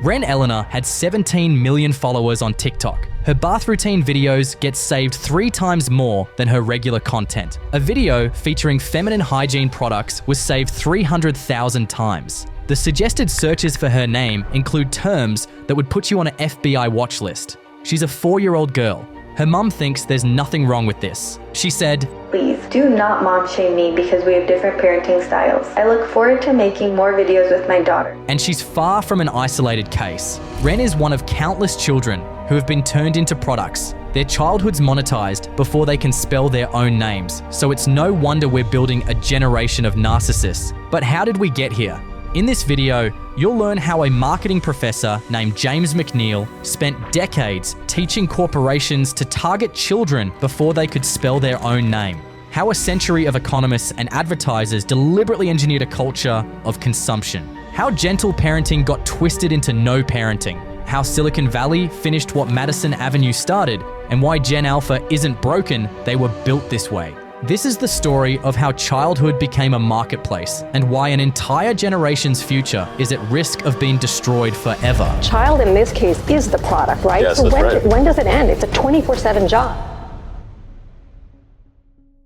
Ren Eleanor had 17 million followers on TikTok. Her bath routine videos get saved 3 times more than her regular content. A video featuring feminine hygiene products was saved 300,000 times. The suggested searches for her name include terms that would put you on an FBI watch list. She's a 4-year-old girl. Her mum thinks there's nothing wrong with this. She said, "Please do not mom shame me because we have different parenting styles. I look forward to making more videos with my daughter." And she's far from an isolated case. Ren is one of countless children who have been turned into products. Their childhood's monetized before they can spell their own names. So it's no wonder we're building a generation of narcissists. But how did we get here? In this video, you'll learn how a marketing professor named James McNeal spent decades teaching corporations to target children before they could spell their own name. How a century of economists and advertisers deliberately engineered a culture of consumption. How gentle parenting got twisted into no parenting. How Silicon Valley finished what Madison Avenue started, and why Gen Alpha isn't broken, they were built this way. This is the story of how childhood became a marketplace and why an entire generation's future is at risk of being destroyed forever. Child in this case is the product, right? Yes, so that's right. when does it end? It's a 24/7 job.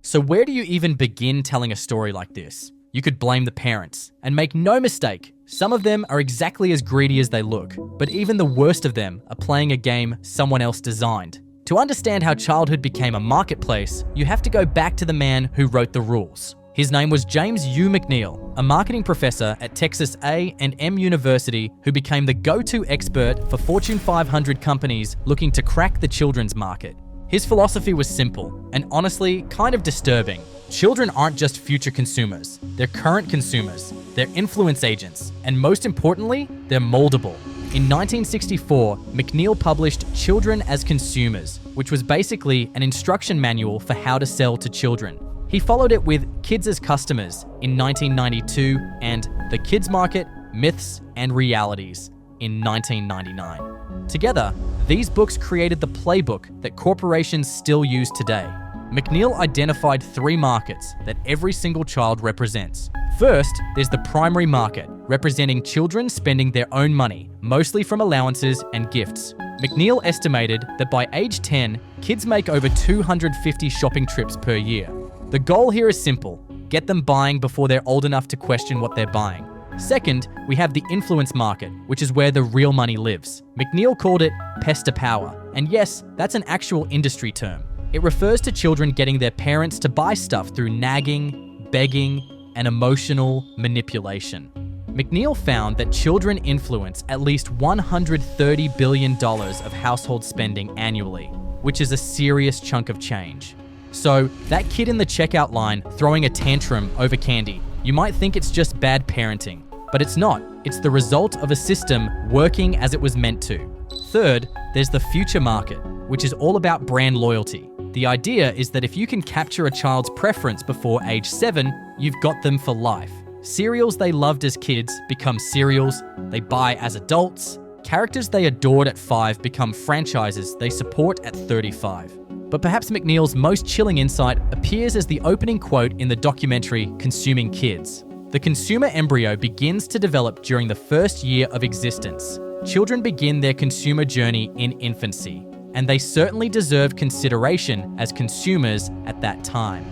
So where do you even begin telling a story like this? You could blame the parents. And make no mistake, some of them are exactly as greedy as they look, but even the worst of them are playing a game someone else designed. To understand how childhood became a marketplace, you have to go back to the man who wrote the rules. His name was James McNeal, a marketing professor at Texas A&M University who became the go-to expert for Fortune 500 companies looking to crack the children's market. His philosophy was simple and honestly kind of disturbing. Children aren't just future consumers, they're current consumers, they're influence agents, and most importantly, they're moldable. In 1964, McNeal published Children as Consumers, which was basically an instruction manual for how to sell to children. He followed it with Kids as Customers in 1992 and The Kids Market, Myths and Realities in 1999. Together, these books created the playbook that corporations still use today. McNeal identified 3 markets that every single child represents. First, there's the primary market, representing children spending their own money, mostly from allowances and gifts. McNeal estimated that by age 10, kids make over 250 shopping trips per year. The goal here is simple: get them buying before they're old enough to question what they're buying. Second, we have the influence market, which is where the real money lives. McNeal called it pest to power. And yes, that's an actual industry term. It refers to children getting their parents to buy stuff through nagging, begging, and emotional manipulation. McNeal found that children influence at least $130 billion of household spending annually, which is a serious chunk of change. So, that kid in the checkout line throwing a tantrum over candy, you might think it's just bad parenting, but it's not. It's the result of a system working as it was meant to. Third, there's the future market, which is all about brand loyalty. The idea is that if you can capture a child's preference before age 7, you've got them for life. Cereals they loved as kids become cereals they buy as adults. Characters they adored at 5 become franchises they support at 35. But perhaps McNeal's most chilling insight appears as the opening quote in the documentary Consuming Kids. The consumer embryo begins to develop during the first year of existence. Children begin their consumer journey in infancy, and they certainly deserve consideration as consumers at that time.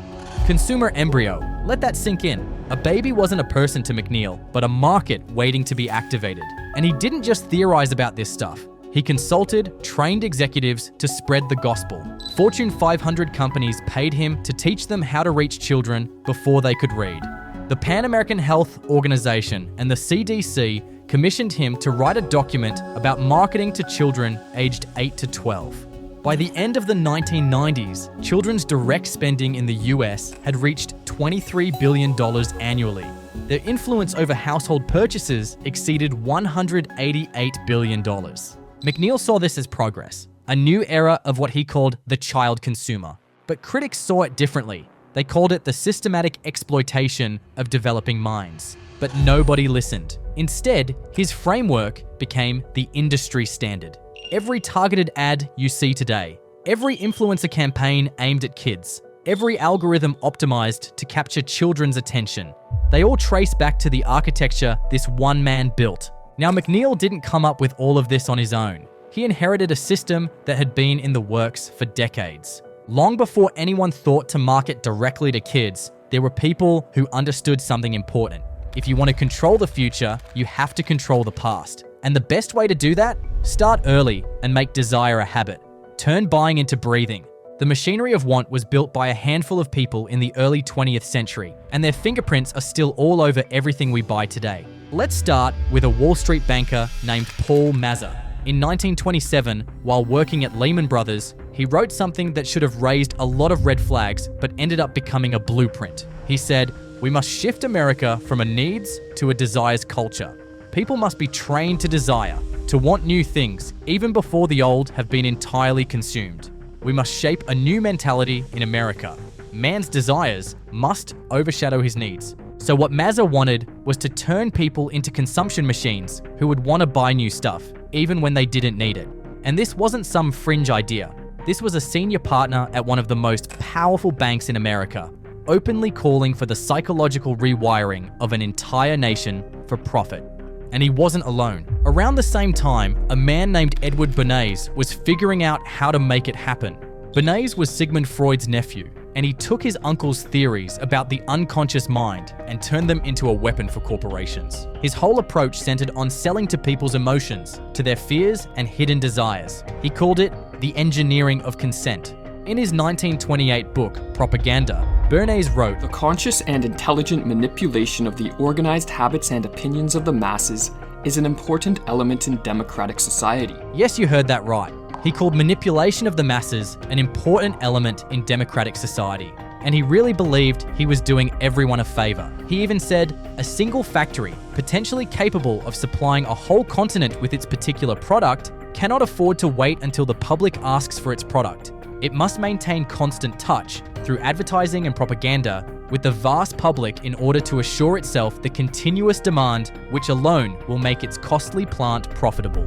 Consumer embryo, let that sink in. A baby wasn't a person to McNeal, but a market waiting to be activated. And he didn't just theorize about this stuff. He consulted trained executives to spread the gospel. Fortune 500 companies paid him to teach them how to reach children before they could read. The Pan American Health Organization and the CDC commissioned him to write a document about marketing to children aged 8 to 12. By the end of the 1990s, children's direct spending in the US had reached $23 billion annually. Their influence over household purchases exceeded $188 billion. McNeal saw this as progress, a new era of what he called the child consumer. But critics saw it differently. They called it the systematic exploitation of developing minds. But nobody listened. Instead, his framework became the industry standard. Every targeted ad you see today, every influencer campaign aimed at kids, every algorithm optimized to capture children's attention, they all trace back to the architecture this one man built. Now, McNeal didn't come up with all of this on his own. He inherited a system that had been in the works for decades. Long before anyone thought to market directly to kids, there were people who understood something important. If you want to control the future, you have to control the past. And the best way to do that? Start early and make desire a habit. Turn buying into breathing. The machinery of want was built by a handful of people in the early 20th century, and their fingerprints are still all over everything we buy today. Let's start with a Wall Street banker named Paul Mazur. In 1927, while working at Lehman Brothers, he wrote something that should have raised a lot of red flags but ended up becoming a blueprint. He said, "We must shift America from a needs to a desires culture. People must be trained to desire, to want new things, even before the old have been entirely consumed. We must shape a new mentality in America. Man's desires must overshadow his needs." So what Mazur wanted was to turn people into consumption machines who would want to buy new stuff, even when they didn't need it. And this wasn't some fringe idea. This was a senior partner at one of the most powerful banks in America, openly calling for the psychological rewiring of an entire nation for profit. And he wasn't alone. Around the same time, a man named Edward Bernays was figuring out how to make it happen. Bernays was Sigmund Freud's nephew, and he took his uncle's theories about the unconscious mind and turned them into a weapon for corporations. His whole approach centered on selling to people's emotions, to their fears and hidden desires. He called it the engineering of consent. In his 1928 book, Propaganda, Bernays wrote, "The conscious and intelligent manipulation of the organized habits and opinions of the masses is an important element in democratic society." Yes, you heard that right. He called manipulation of the masses an important element in democratic society. And he really believed he was doing everyone a favor. He even said, a single factory, potentially capable of supplying a whole continent with its particular product, cannot afford to wait until the public asks for its product. It must maintain constant touch through advertising and propaganda with the vast public in order to assure itself the continuous demand which alone will make its costly plant profitable.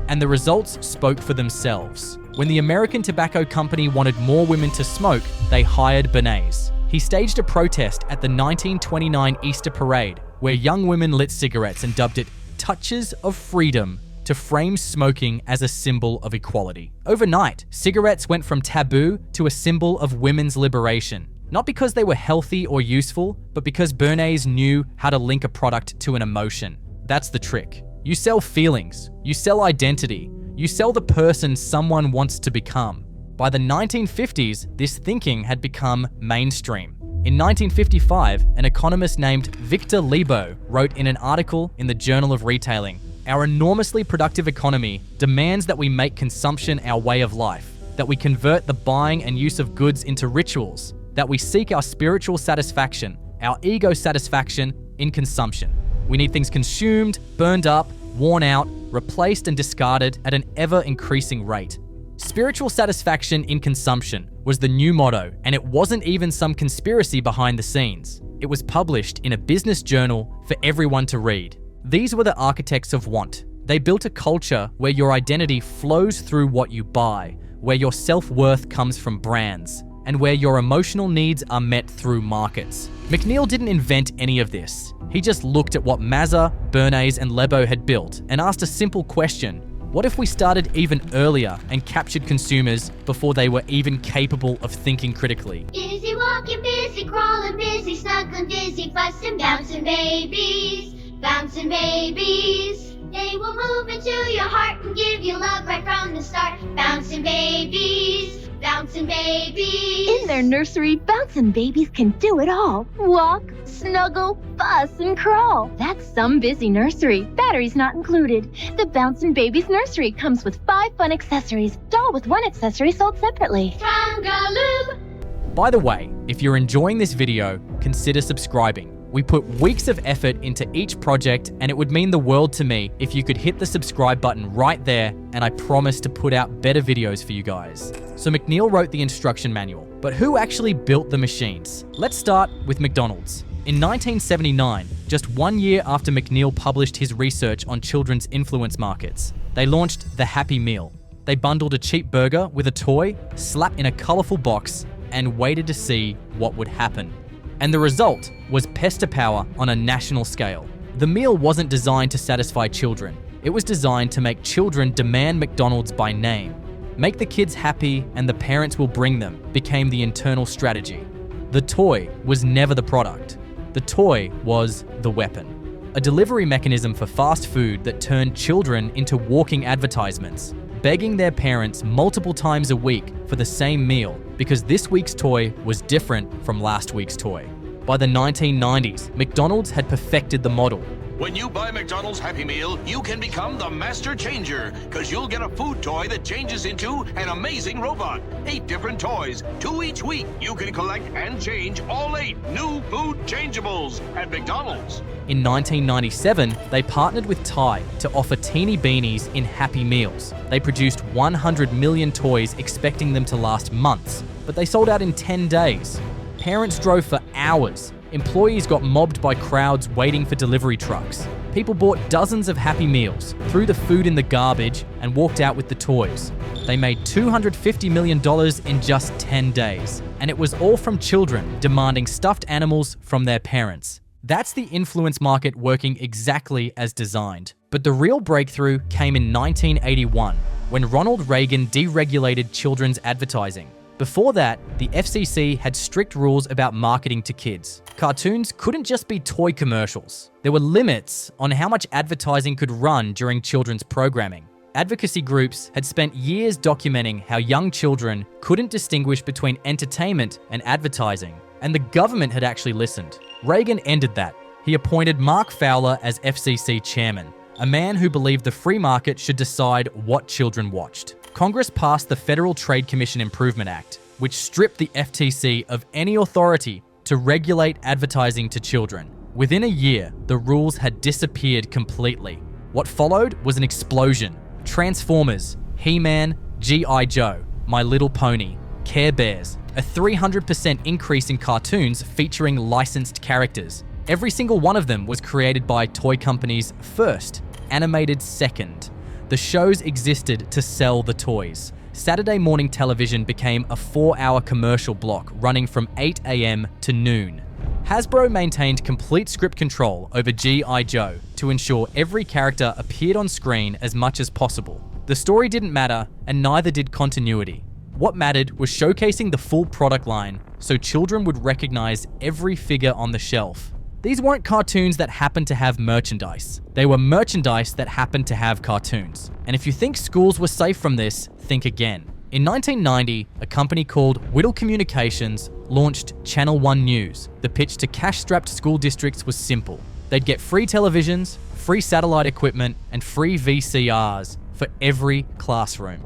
And the results spoke for themselves. When the American Tobacco Company wanted more women to smoke, they hired Bernays. He staged a protest at the 1929 Easter Parade, where young women lit cigarettes and dubbed it "touches of freedom" to frame smoking as a symbol of equality. Overnight, cigarettes went from taboo to a symbol of women's liberation. Not because they were healthy or useful, but because Bernays knew how to link a product to an emotion. That's the trick. You sell feelings, you sell identity, you sell the person someone wants to become. By the 1950s, this thinking had become mainstream. In 1955, an economist named Victor Lebow wrote in an article in the Journal of Retailing, "Our enormously productive economy demands that we make consumption our way of life, that we convert the buying and use of goods into rituals, that we seek our spiritual satisfaction, our ego satisfaction in consumption. We need things consumed, burned up, worn out, replaced and discarded at an ever-increasing rate." Spiritual satisfaction in consumption was the new motto, and it wasn't even some conspiracy behind the scenes. It was published in a business journal for everyone to read. These were the architects of want. They built a culture where your identity flows through what you buy, where your self-worth comes from brands, and where your emotional needs are met through markets. McNeal didn't invent any of this. He just looked at what Mazur, Bernays, and Lebow had built and asked a simple question. What if we started even earlier and captured consumers before they were even capable of thinking critically? Busy walking, busy crawling, busy snuggling, busy fussing, bouncing babies, bouncing babies. They will move into your heart and give you love right from the start. Bouncing babies, bouncing babies. In their nursery, bouncing babies can do it all. Walk, snuggle, fuss, and crawl. That's some busy nursery. Batteries not included. The Bouncing Babies nursery comes with 5 fun accessories, all with 1 accessory sold separately. Trangaloo. By the way, if you're enjoying this video, consider subscribing. We put weeks of effort into each project, and it would mean the world to me if you could hit the subscribe button right there, and I promise to put out better videos for you guys. So McNeal wrote the instruction manual, but who actually built the machines? Let's start with McDonald's. In 1979, just 1 year after McNeal published his research on children's influence markets, they launched the Happy Meal. They bundled a cheap burger with a toy, slapped in a colorful box, and waited to see what would happen. And the result was pester power on a national scale. The meal wasn't designed to satisfy children. It was designed to make children demand McDonald's by name. Make the kids happy and the parents will bring them became the internal strategy. The toy was never the product. The toy was the weapon. A delivery mechanism for fast food that turned children into walking advertisements, begging their parents multiple times a week for the same meal because this week's toy was different from last week's toy. By the 1990s, McDonald's had perfected the model. When you buy McDonald's Happy Meal, you can become the master changer, because you'll get a food toy that changes into an amazing robot. 8 different toys, 2 each week. You can collect and change all 8 new food changeables at McDonald's. In 1997, they partnered with Tide to offer teeny beanies in Happy Meals. They produced 100 million toys expecting them to last months, but they sold out in 10 days. Parents drove for hours. Employees got mobbed by crowds waiting for delivery trucks. People bought dozens of Happy Meals, threw the food in the garbage, and walked out with the toys. They made $250 million in just 10 days. And it was all from children demanding stuffed animals from their parents. That's the influence market working exactly as designed. But the real breakthrough came in 1981, when Ronald Reagan deregulated children's advertising. Before that, the FCC had strict rules about marketing to kids. Cartoons couldn't just be toy commercials. There were limits on how much advertising could run during children's programming. Advocacy groups had spent years documenting how young children couldn't distinguish between entertainment and advertising, and the government had actually listened. Reagan ended that. He appointed Mark Fowler as FCC chairman, a man who believed the free market should decide what children watched. Congress passed the Federal Trade Commission Improvement Act, which stripped the FTC of any authority to regulate advertising to children. Within a year, the rules had disappeared completely. What followed was an explosion. Transformers, He-Man, G.I. Joe, My Little Pony, Care Bears, a 300% increase in cartoons featuring licensed characters. Every single one of them was created by toy companies first, animated second. The shows existed to sell the toys. Saturday morning television became a 4-hour commercial block running from 8 a.m. to noon. Hasbro maintained complete script control over G.I. Joe to ensure every character appeared on screen as much as possible. The story didn't matter, and neither did continuity. What mattered was showcasing the full product line so children would recognize every figure on the shelf. These weren't cartoons that happened to have merchandise. They were merchandise that happened to have cartoons. And if you think schools were safe from this, think again. In 1990, a company called Whittle Communications launched Channel 1 News. The pitch to cash-strapped school districts was simple. They'd get free televisions, free satellite equipment, and free VCRs for every classroom.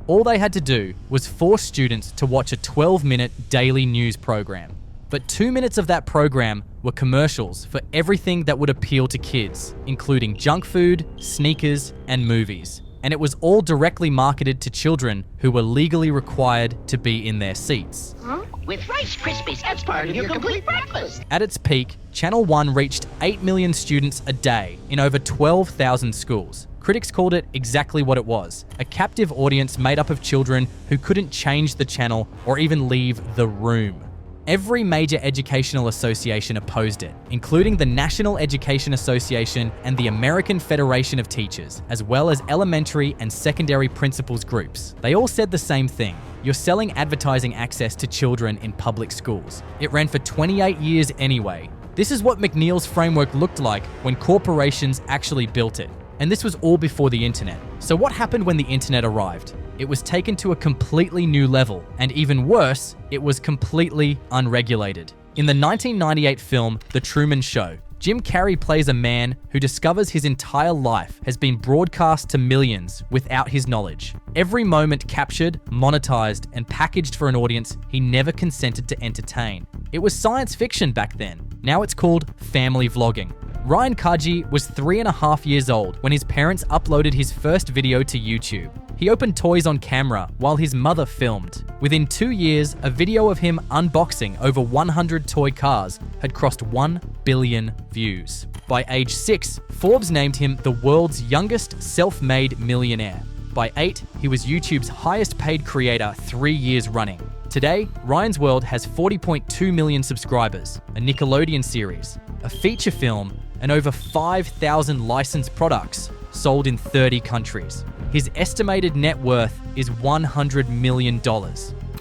All they had to do was force students to watch a 12-minute daily news program. But 2 minutes of that program were commercials for everything that would appeal to kids, including junk food, sneakers, and movies. And it was all directly marketed to children who were legally required to be in their seats. Huh? With Rice Krispies, that's part of your complete breakfast. At its peak, Channel 1 reached 8 million students a day in over 12,000 schools. Critics called it exactly what it was, a captive audience made up of children who couldn't change the channel or even leave the room. Every major educational association opposed it, including the National Education Association and the American Federation of Teachers, as well as elementary and secondary principals groups. They all said the same thing. You're selling advertising access to children in public schools. It ran for 28 years anyway. This is what McNeal's framework looked like when corporations actually built it. And this was all before the internet. So what happened when the internet arrived? It was taken to a completely new level, and even worse, it was completely unregulated. In the 1998 film, The Truman Show, Jim Carrey plays a man who discovers his entire life has been broadcast to millions without his knowledge. Every moment captured, monetized, and packaged for an audience he never consented to entertain. It was science fiction back then. Now it's called family vlogging. Ryan Kaji was 3.5 years old when his parents uploaded his first video to YouTube. He opened toys on camera while his mother filmed. Within 2 years, a video of him unboxing over 100 toy cars had crossed 1 billion views. By age 6, Forbes named him the world's youngest self-made millionaire. By 8, he was YouTube's highest paid creator 3 years running. Today, Ryan's World has 40.2 million subscribers, a Nickelodeon series, a feature film, and over 5,000 licensed products sold in 30 countries. His estimated net worth is $100 million,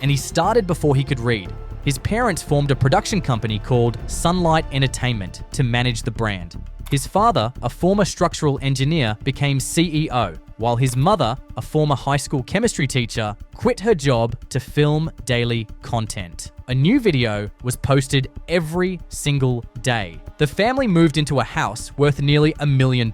and he started before he could read. His parents formed a production company called Sunlight Entertainment to manage the brand. His father, a former structural engineer, became CEO, while his mother, a former high school chemistry teacher, quit her job to film daily content. A new video was posted every single day. The family moved into a house worth nearly $1 million,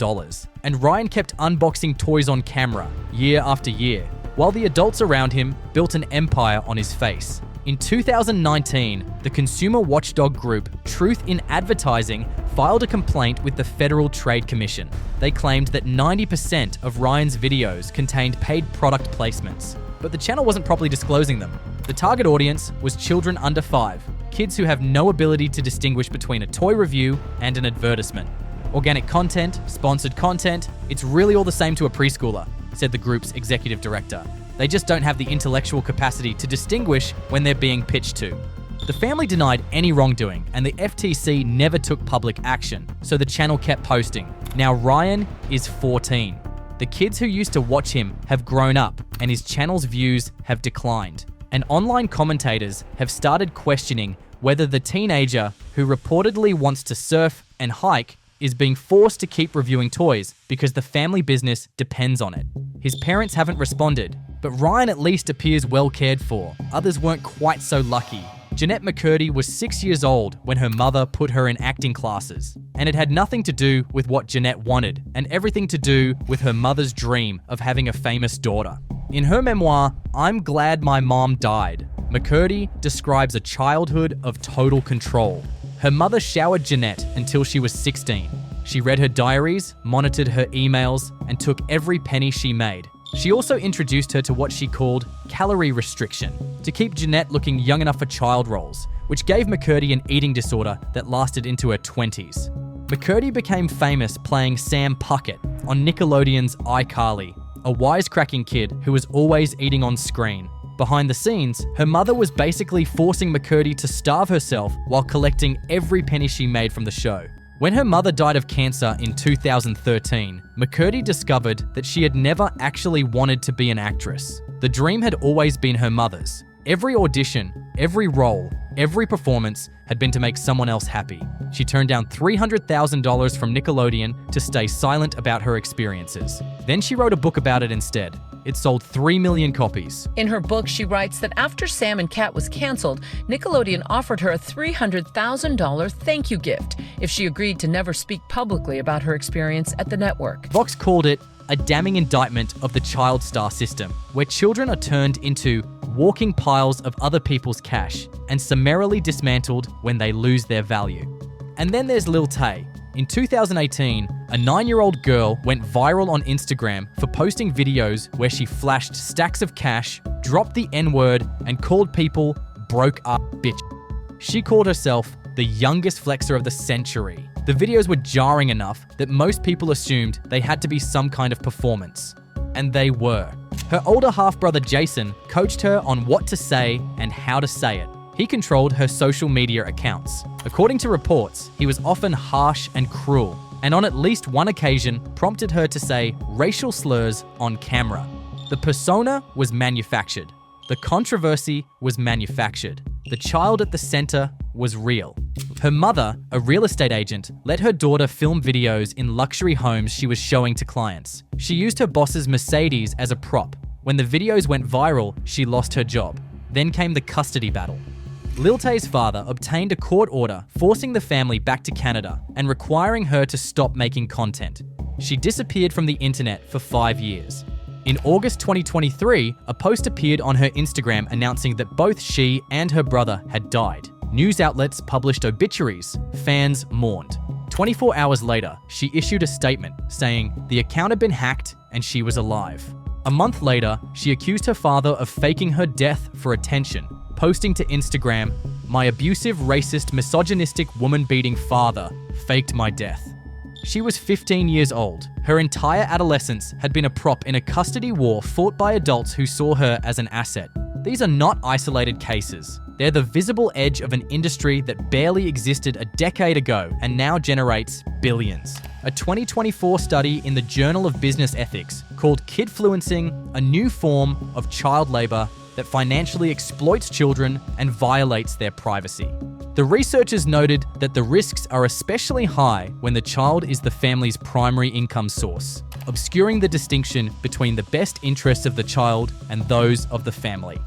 and Ryan kept unboxing toys on camera year after year, while the adults around him built an empire on his face. In 2019, the consumer watchdog group Truth in Advertising filed a complaint with the Federal Trade Commission. They claimed that 90% of Ryan's videos contained paid product placements, but the channel wasn't properly disclosing them. The target audience was children under 5, kids who have no ability to distinguish between a toy review and an advertisement. Organic content, sponsored content, it's really all the same to a preschooler, said the group's executive director. They just don't have the intellectual capacity to distinguish when they're being pitched to. The family denied any wrongdoing, and the FTC never took public action, so the channel kept posting. Now Ryan is 14. The kids who used to watch him have grown up, and his channel's views have declined. And online commentators have started questioning whether the teenager who reportedly wants to surf and hike is being forced to keep reviewing toys because the family business depends on it. His parents haven't responded, but Ryan at least appears well cared for. Others weren't quite so lucky. Jeanette McCurdy was 6 years old when her mother put her in acting classes, and it had nothing to do with what Jeanette wanted and everything to do with her mother's dream of having a famous daughter. In her memoir, I'm Glad My Mom Died, McCurdy describes a childhood of total control. Her mother showered Jeanette until she was 16. She read her diaries, monitored her emails, and took every penny she made. She also introduced her to what she called calorie restriction, to keep Jeanette looking young enough for child roles, which gave McCurdy an eating disorder that lasted into her 20s. McCurdy became famous playing Sam Puckett on Nickelodeon's iCarly, a wisecracking kid who was always eating on screen. Behind the scenes, her mother was basically forcing McCurdy to starve herself while collecting every penny she made from the show. When her mother died of cancer in 2013, McCurdy discovered that she had never actually wanted to be an actress. The dream had always been her mother's. Every audition, every role, every performance had been to make someone else happy. She turned down $300,000 from Nickelodeon to stay silent about her experiences. Then she wrote a book about it instead. It sold 3 million copies. In her book, she writes that after Sam and Cat was canceled, Nickelodeon offered her a $300,000 thank you gift if she agreed to never speak publicly about her experience at the network. Vox called it a damning indictment of the child star system, where children are turned into walking piles of other people's cash and summarily dismantled when they lose their value. And then there's Lil Tay. In 2018, a 9-year-old girl went viral on Instagram for posting videos where she flashed stacks of cash, dropped the N-word, and called people broke up bitch. She called herself the youngest flexer of the century. The videos were jarring enough that most people assumed they had to be some kind of performance. And they were. Her older half-brother Jason coached her on what to say and how to say it. He controlled her social media accounts. According to reports, he was often harsh and cruel, and on at least one occasion prompted her to say racial slurs on camera. The persona was manufactured. The controversy was manufactured. The child at the center was real. Her mother, a real estate agent, let her daughter film videos in luxury homes she was showing to clients. She used her boss's Mercedes as a prop. When the videos went viral, she lost her job. Then came the custody battle. Lil Tay's father obtained a court order forcing the family back to Canada and requiring her to stop making content. She disappeared from the internet for 5 years. In August 2023, a post appeared on her Instagram announcing that both she and her brother had died. News outlets published obituaries. Fans mourned. 24 hours later, she issued a statement saying the account had been hacked and she was alive. A month later, she accused her father of faking her death for attention, posting to Instagram, "My abusive, racist, misogynistic, woman-beating father faked my death." She was 15 years old. Her entire adolescence had been a prop in a custody war fought by adults who saw her as an asset. These are not isolated cases. They're the visible edge of an industry that barely existed a decade ago and now generates billions. A 2024 study in the Journal of Business Ethics called Kidfluencing a new form of child labor that financially exploits children and violates their privacy. The researchers noted that the risks are especially high when the child is the family's primary income source, obscuring the distinction between the best interests of the child and those of the family.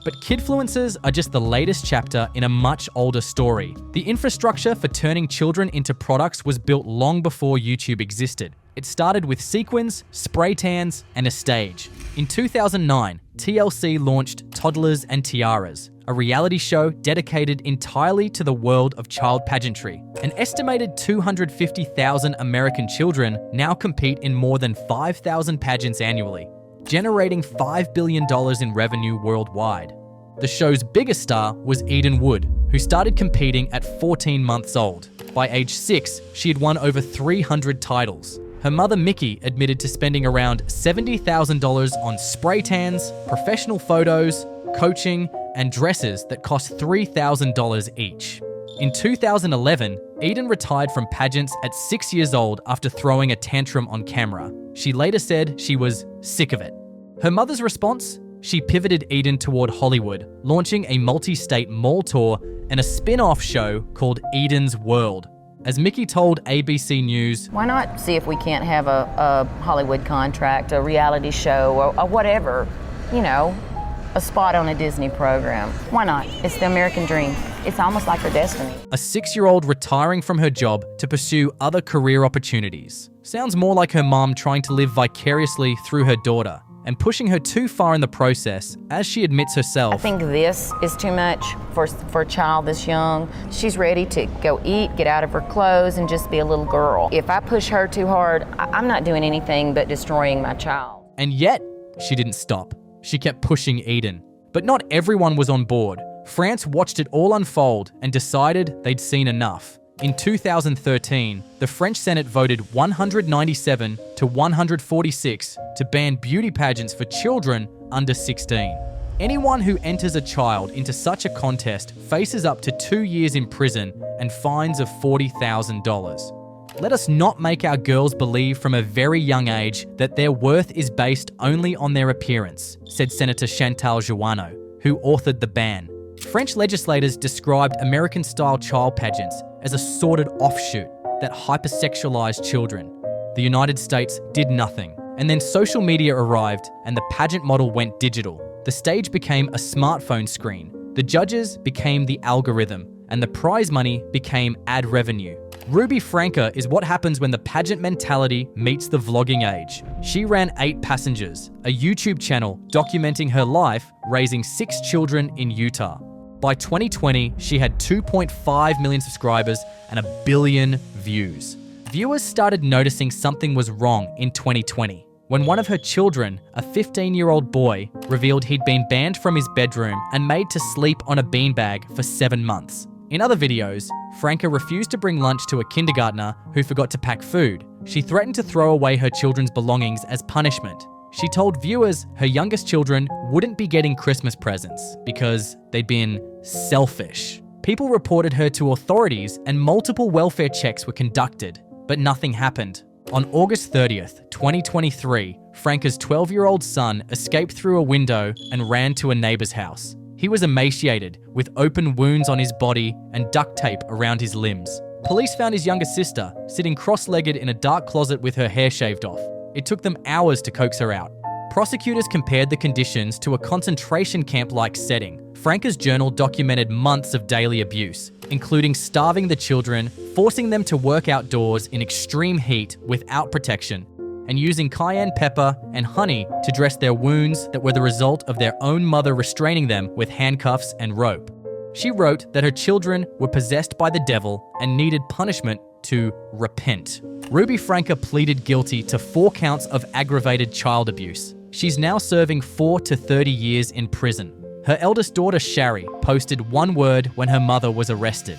But kidfluencers are just the latest chapter in a much older story. The infrastructure for turning children into products was built long before YouTube existed. It started with sequins, spray tans, and a stage. In 2009, TLC launched Toddlers and Tiaras, a reality show dedicated entirely to the world of child pageantry. An estimated 250,000 American children now compete in more than 5,000 pageants annually, generating $5 billion in revenue worldwide. The show's biggest star was Eden Wood, who started competing at 14 months old. By age 6, she had won over 300 titles. Her mother, Mickey, admitted to spending around $70,000 on spray tans, professional photos, coaching, and dresses that cost $3,000 each. In 2011, Eden retired from pageants at 6 years old after throwing a tantrum on camera. She later said she was sick of it. Her mother's response? She pivoted Eden toward Hollywood, launching a multi-state mall tour and a spin-off show called Eden's World. As Mickey told ABC News, "Why not see if we can't have a Hollywood contract, a reality show, or whatever, a spot on a Disney program? Why not? It's the American dream. It's almost like her destiny." A 6-year-old retiring from her job to pursue other career opportunities. Sounds more like her mom trying to live vicariously through her daughter and pushing her too far in the process, as she admits herself. I think this is too much for a child this young. She's ready to go eat, get out of her clothes, and just be a little girl. If I push her too hard, I'm not doing anything but destroying my child. And yet, she didn't stop. She kept pushing Eden. But not everyone was on board. France watched it all unfold and decided they'd seen enough. In 2013, the French Senate voted 197 to 146 to ban beauty pageants for children under 16. Anyone who enters a child into such a contest faces up to 2 years in prison and fines of $40,000. Let us not make our girls believe from a very young age that their worth is based only on their appearance, said Senator Chantal Jouanneau, who authored the ban. French legislators described American-style child pageants as a sordid offshoot that hypersexualized children. The United States did nothing, and then social media arrived and the pageant model went digital. The stage became a smartphone screen, the judges became the algorithm, and the prize money became ad revenue. Ruby Franca is what happens when the pageant mentality meets the vlogging age. She ran 8 Passengers, a YouTube channel documenting her life raising 6 children in Utah. By 2020, she had 2.5 million subscribers and 1 billion views. Viewers started noticing something was wrong in 2020, when one of her children, a 15-year-old boy, revealed he'd been banned from his bedroom and made to sleep on a beanbag for 7 months. In other videos, Franca refused to bring lunch to a kindergartner who forgot to pack food. She threatened to throw away her children's belongings as punishment. She told viewers her youngest children wouldn't be getting Christmas presents because they'd been selfish. People reported her to authorities and multiple welfare checks were conducted, but nothing happened. On August 30th, 2023, Franca's 12-year-old son escaped through a window and ran to a neighbor's house. He was emaciated, with open wounds on his body and duct tape around his limbs. Police found his younger sister sitting cross-legged in a dark closet with her hair shaved off. It took them hours to coax her out. Prosecutors compared the conditions to a concentration camp-like setting. Franca's journal documented months of daily abuse, including starving the children, forcing them to work outdoors in extreme heat without protection, and using cayenne pepper and honey to dress their wounds that were the result of their own mother restraining them with handcuffs and rope. She wrote that her children were possessed by the devil and needed punishment to repent. Ruby Franca pleaded guilty to 4 counts of aggravated child abuse. She's now serving 4 to 30 years in prison. Her eldest daughter, Shari, posted one word when her mother was arrested: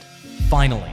finally.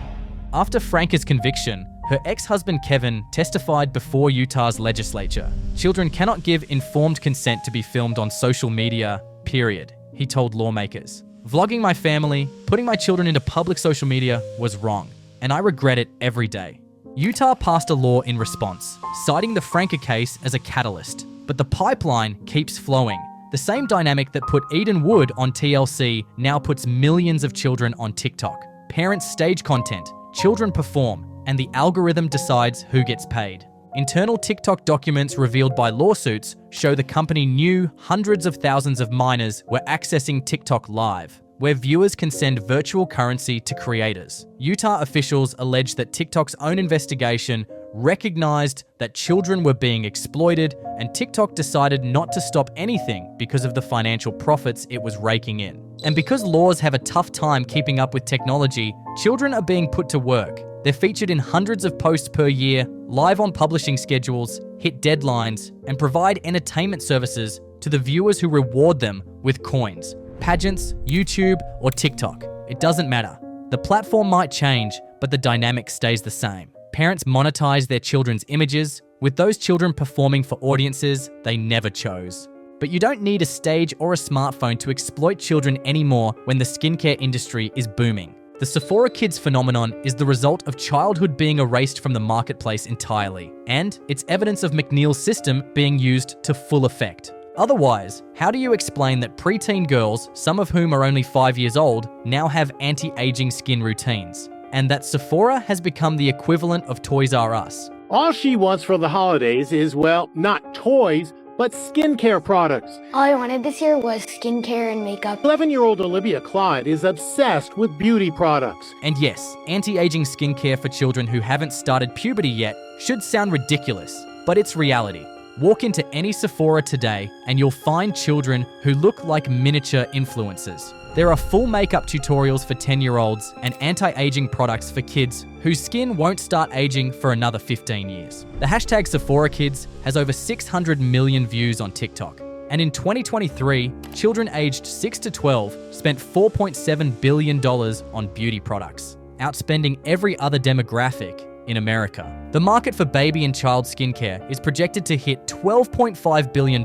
After Franca's conviction, her ex-husband Kevin testified before Utah's legislature. Children cannot give informed consent to be filmed on social media, period, he told lawmakers. Vlogging my family, putting my children into public social media was wrong, and I regret it every day. Utah passed a law in response, citing the Franca case as a catalyst. But the pipeline keeps flowing. The same dynamic that put Eden Wood on TLC now puts millions of children on TikTok. Parents stage content, children perform, and the algorithm decides who gets paid. Internal TikTok documents revealed by lawsuits show the company knew hundreds of thousands of minors were accessing TikTok Live, where viewers can send virtual currency to creators. Utah officials allege that TikTok's own investigation recognized that children were being exploited, and TikTok decided not to stop anything because of the financial profits it was raking in. And because laws have a tough time keeping up with technology, children are being put to work. They're featured in hundreds of posts per year, live on publishing schedules, hit deadlines, and provide entertainment services to the viewers who reward them with coins. Pageants, YouTube, or TikTok, it doesn't matter. The platform might change, but the dynamic stays the same. Parents monetize their children's images, with those children performing for audiences they never chose. But you don't need a stage or a smartphone to exploit children anymore when the skincare industry is booming. The Sephora Kids phenomenon is the result of childhood being erased from the marketplace entirely, and it's evidence of McNeal's system being used to full effect. Otherwise, how do you explain that preteen girls, some of whom are only 5 years old, now have anti-aging skin routines? And that Sephora has become the equivalent of Toys R Us? All she wants for the holidays is, well, not toys, but skincare products. All I wanted this year was skincare and makeup. 11-year-old Olivia Clyde is obsessed with beauty products. And yes, anti-aging skincare for children who haven't started puberty yet should sound ridiculous, but it's reality. Walk into any Sephora today and you'll find children who look like miniature influencers. There are full makeup tutorials for 10-year-olds and anti-aging products for kids whose skin won't start aging for another 15 years. The hashtag Sephora Kids has over 600 million views on TikTok. And in 2023, children aged 6 to 12 spent $4.7 billion on beauty products, outspending every other demographic in America. The market for baby and child skincare is projected to hit $12.5 billion,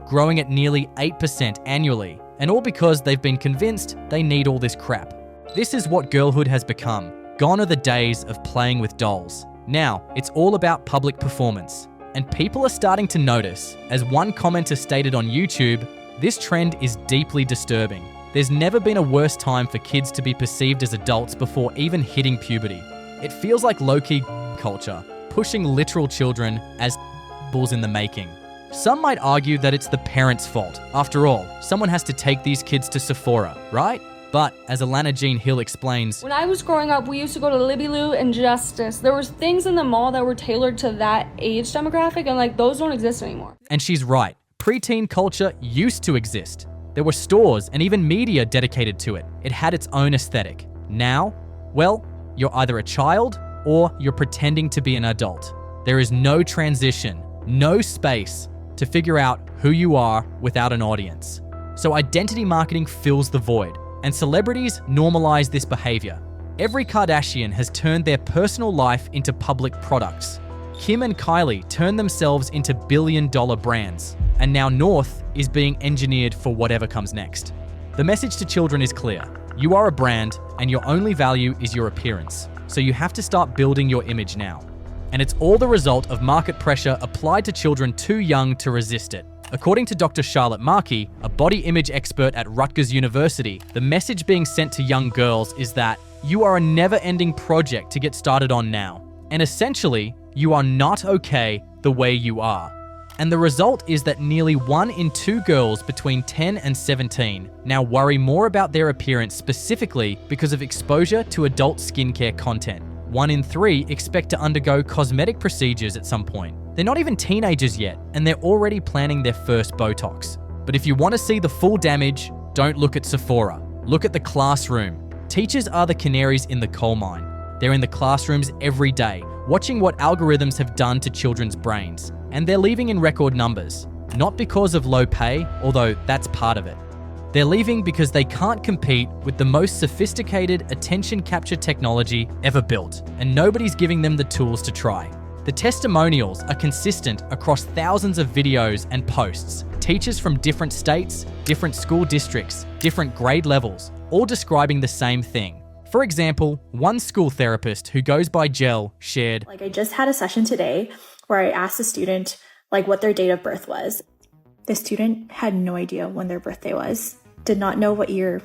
growing at nearly 8% annually, and all because they've been convinced they need all this crap. This is what girlhood has become. Gone are the days of playing with dolls. Now, it's all about public performance. And people are starting to notice. As one commenter stated on YouTube, this trend is deeply disturbing. There's never been a worse time for kids to be perceived as adults before even hitting puberty. It feels like low-key culture, pushing literal children as bulls in the making. Some might argue that it's the parents' fault. After all, someone has to take these kids to Sephora, right? But, as Alana Jean Hill explains, when I was growing up, we used to go to Libby Lou and Justice. There was things in the mall that were tailored to that age demographic, and those don't exist anymore. And she's right. Preteen culture used to exist. There were stores and even media dedicated to it. It had its own aesthetic. Now, well, you're either a child or you're pretending to be an adult. There is no transition, no space to figure out who you are without an audience. So identity marketing fills the void, and celebrities normalize this behavior. Every Kardashian has turned their personal life into public products. Kim and Kylie turned themselves into billion-dollar brands, and now North is being engineered for whatever comes next. The message to children is clear. You are a brand, and your only value is your appearance. So you have to start building your image now. And it's all the result of market pressure applied to children too young to resist it. According to Dr. Charlotte Markey, a body image expert at Rutgers University, the message being sent to young girls is that you are a never-ending project to get started on now. And essentially, you are not okay the way you are. And the result is that nearly 1 in 2 girls between 10 and 17 now worry more about their appearance specifically because of exposure to adult skincare content. 1 in 3 expect to undergo cosmetic procedures at some point. They're not even teenagers yet, and they're already planning their first Botox. But if you want to see the full damage, don't look at Sephora. Look at the classroom. Teachers are the canaries in the coal mine. They're in the classrooms every day, watching what algorithms have done to children's brains. And they're leaving in record numbers. Not because of low pay, although that's part of it. They're leaving because they can't compete with the most sophisticated attention capture technology ever built, and nobody's giving them the tools to try. The testimonials are consistent across thousands of videos and posts. Teachers from different states, different school districts, different grade levels, all describing the same thing. For example, one school therapist who goes by Gel shared, I just had a session today where I asked a student what their date of birth was. The student had no idea when their birthday was, did not know what year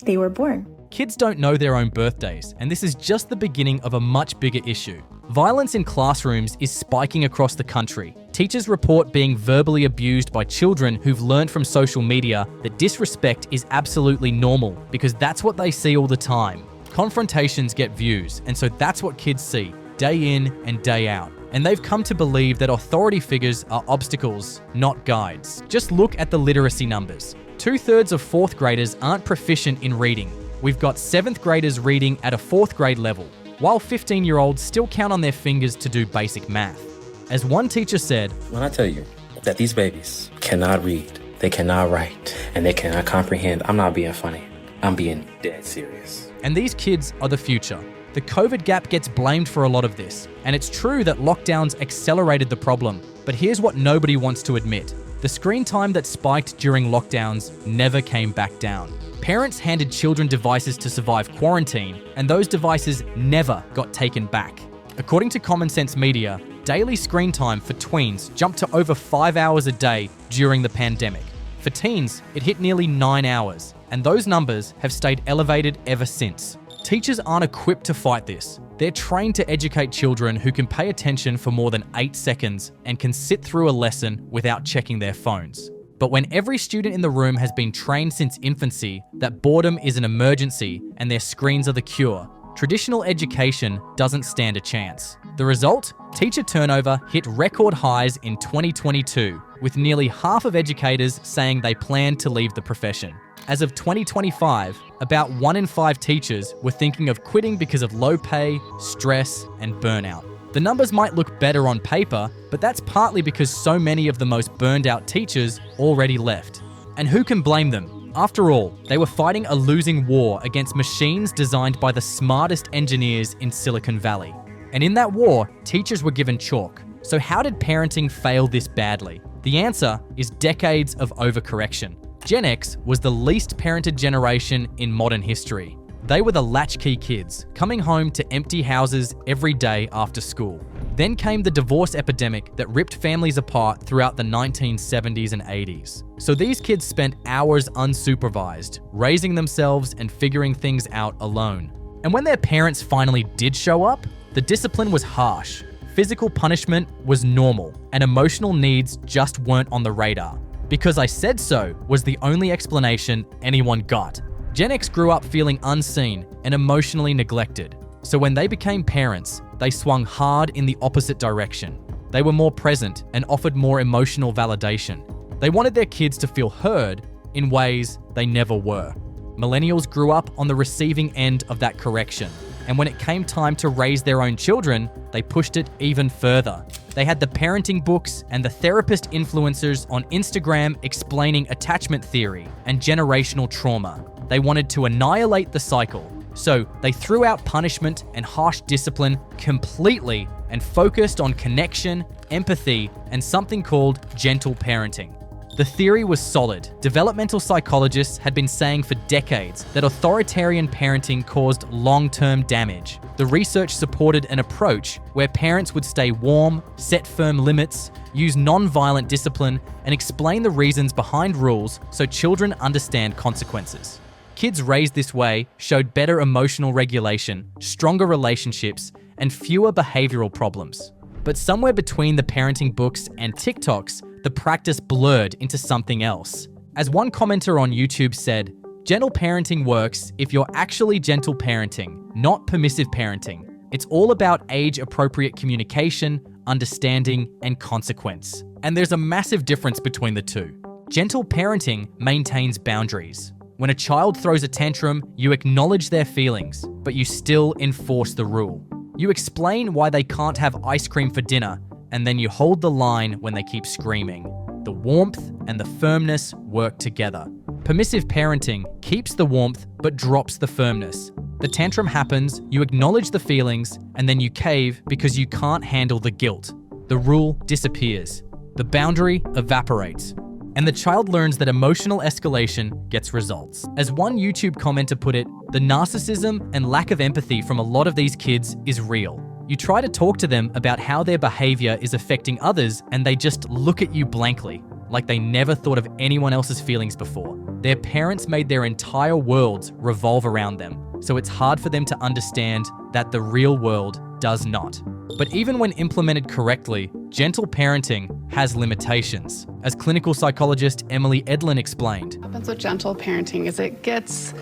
they were born. Kids don't know their own birthdays, and this is just the beginning of a much bigger issue. Violence in classrooms is spiking across the country. Teachers report being verbally abused by children who've learned from social media that disrespect is absolutely normal because that's what they see all the time. Confrontations get views, and so that's what kids see, day in and day out. And they've come to believe that authority figures are obstacles, not guides. Just look at the literacy numbers. 2/3 of 4th graders aren't proficient in reading. We've got 7th graders reading at a 4th grade level, while 15-year-olds still count on their fingers to do basic math. As one teacher said, "When I tell you that these babies cannot read, they cannot write, and they cannot comprehend, I'm not being funny. I'm being dead serious." And these kids are the future. The COVID gap gets blamed for a lot of this, and it's true that lockdowns accelerated the problem, but here's what nobody wants to admit. The screen time that spiked during lockdowns never came back down. Parents handed children devices to survive quarantine, and those devices never got taken back. According to Common Sense Media, daily screen time for tweens jumped to over 5 hours a day during the pandemic. For teens, it hit nearly 9 hours, and those numbers have stayed elevated ever since. Teachers aren't equipped to fight this. They're trained to educate children who can pay attention for more than 8 seconds and can sit through a lesson without checking their phones. But when every student in the room has been trained since infancy that boredom is an emergency and their screens are the cure, traditional education doesn't stand a chance. The result? Teacher turnover hit record highs in 2022, with nearly half of educators saying they plan to leave the profession. As of 2025, about 1 in 5 teachers were thinking of quitting because of low pay, stress, and burnout. The numbers might look better on paper, but that's partly because so many of the most burned out teachers already left. And who can blame them? After all, they were fighting a losing war against machines designed by the smartest engineers in Silicon Valley. And in that war, teachers were given chalk. So how did parenting fail this badly? The answer is decades of overcorrection. Gen X was the least parented generation in modern history. They were the latchkey kids, coming home to empty houses every day after school. Then came the divorce epidemic that ripped families apart throughout the 1970s and 80s. So these kids spent hours unsupervised, raising themselves and figuring things out alone. And when their parents finally did show up, the discipline was harsh. Physical punishment was normal, and emotional needs just weren't on the radar. "Because I said so" was the only explanation anyone got. Gen X grew up feeling unseen and emotionally neglected. So when they became parents, they swung hard in the opposite direction. They were more present and offered more emotional validation. They wanted their kids to feel heard in ways they never were. Millennials grew up on the receiving end of that correction. And when it came time to raise their own children, they pushed it even further. They had the parenting books and the therapist influencers on Instagram explaining attachment theory and generational trauma. They wanted to annihilate the cycle. So they threw out punishment and harsh discipline completely and focused on connection, empathy, and something called gentle parenting. The theory was solid. Developmental psychologists had been saying for decades that authoritarian parenting caused long-term damage. The research supported an approach where parents would stay warm, set firm limits, use non-violent discipline, and explain the reasons behind rules so children understand consequences. Kids raised this way showed better emotional regulation, stronger relationships, and fewer behavioral problems. But somewhere between the parenting books and TikToks, the practice blurred into something else. As one commenter on YouTube said, "Gentle parenting works if you're actually gentle parenting, not permissive parenting. It's all about age-appropriate communication, understanding, and consequence." And there's a massive difference between the two. Gentle parenting maintains boundaries. When a child throws a tantrum, you acknowledge their feelings, but you still enforce the rule. You explain why they can't have ice cream for dinner, and then you hold the line when they keep screaming. The warmth and the firmness work together. Permissive parenting keeps the warmth but drops the firmness. The tantrum happens, you acknowledge the feelings, and then you cave because you can't handle the guilt. The rule disappears. The boundary evaporates. and the child learns that emotional escalation gets results. As one YouTube commenter put it, the narcissism and lack of empathy from a lot of these kids is real. You try to talk to them about how their behavior is affecting others, and they just look at you blankly, like they never thought of anyone else's feelings before. Their parents made their entire worlds revolve around them, so it's hard for them to understand that the real world does not. But even when implemented correctly, gentle parenting has limitations. As clinical psychologist Emily Edlin explained, What happens with gentle parenting is it gets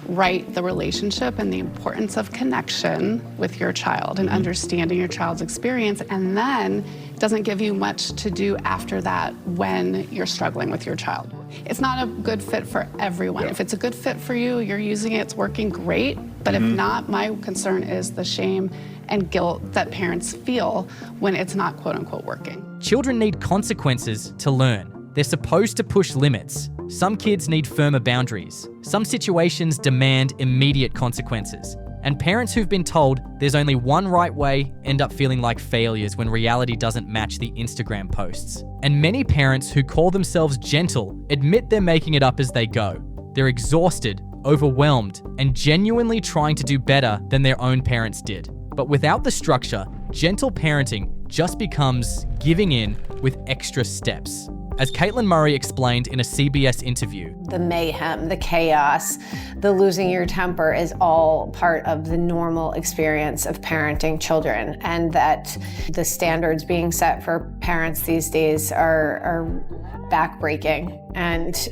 right the relationship and the importance of connection with your child and understanding your child's experience, and then it doesn't give you much to do after that when you're struggling with your child. It's not a good fit for everyone. If it's a good fit for you, you're using it, it's working great, but if not, my concern is the shame and guilt that parents feel when it's not quote unquote working. Children need consequences to learn. They're supposed to push limits. Some kids need firmer boundaries. Some situations demand immediate consequences. And parents who've been told there's only one right way end up feeling like failures when reality doesn't match the Instagram posts. And many parents who call themselves gentle admit they're making it up as they go. They're exhausted, overwhelmed, and genuinely trying to do better than their own parents did. But without the structure, gentle parenting just becomes giving in with extra steps. As Caitlin Murray explained in a CBS interview, the mayhem, the chaos, the losing your temper is all part of the normal experience of parenting children, and that the standards being set for parents these days are backbreaking and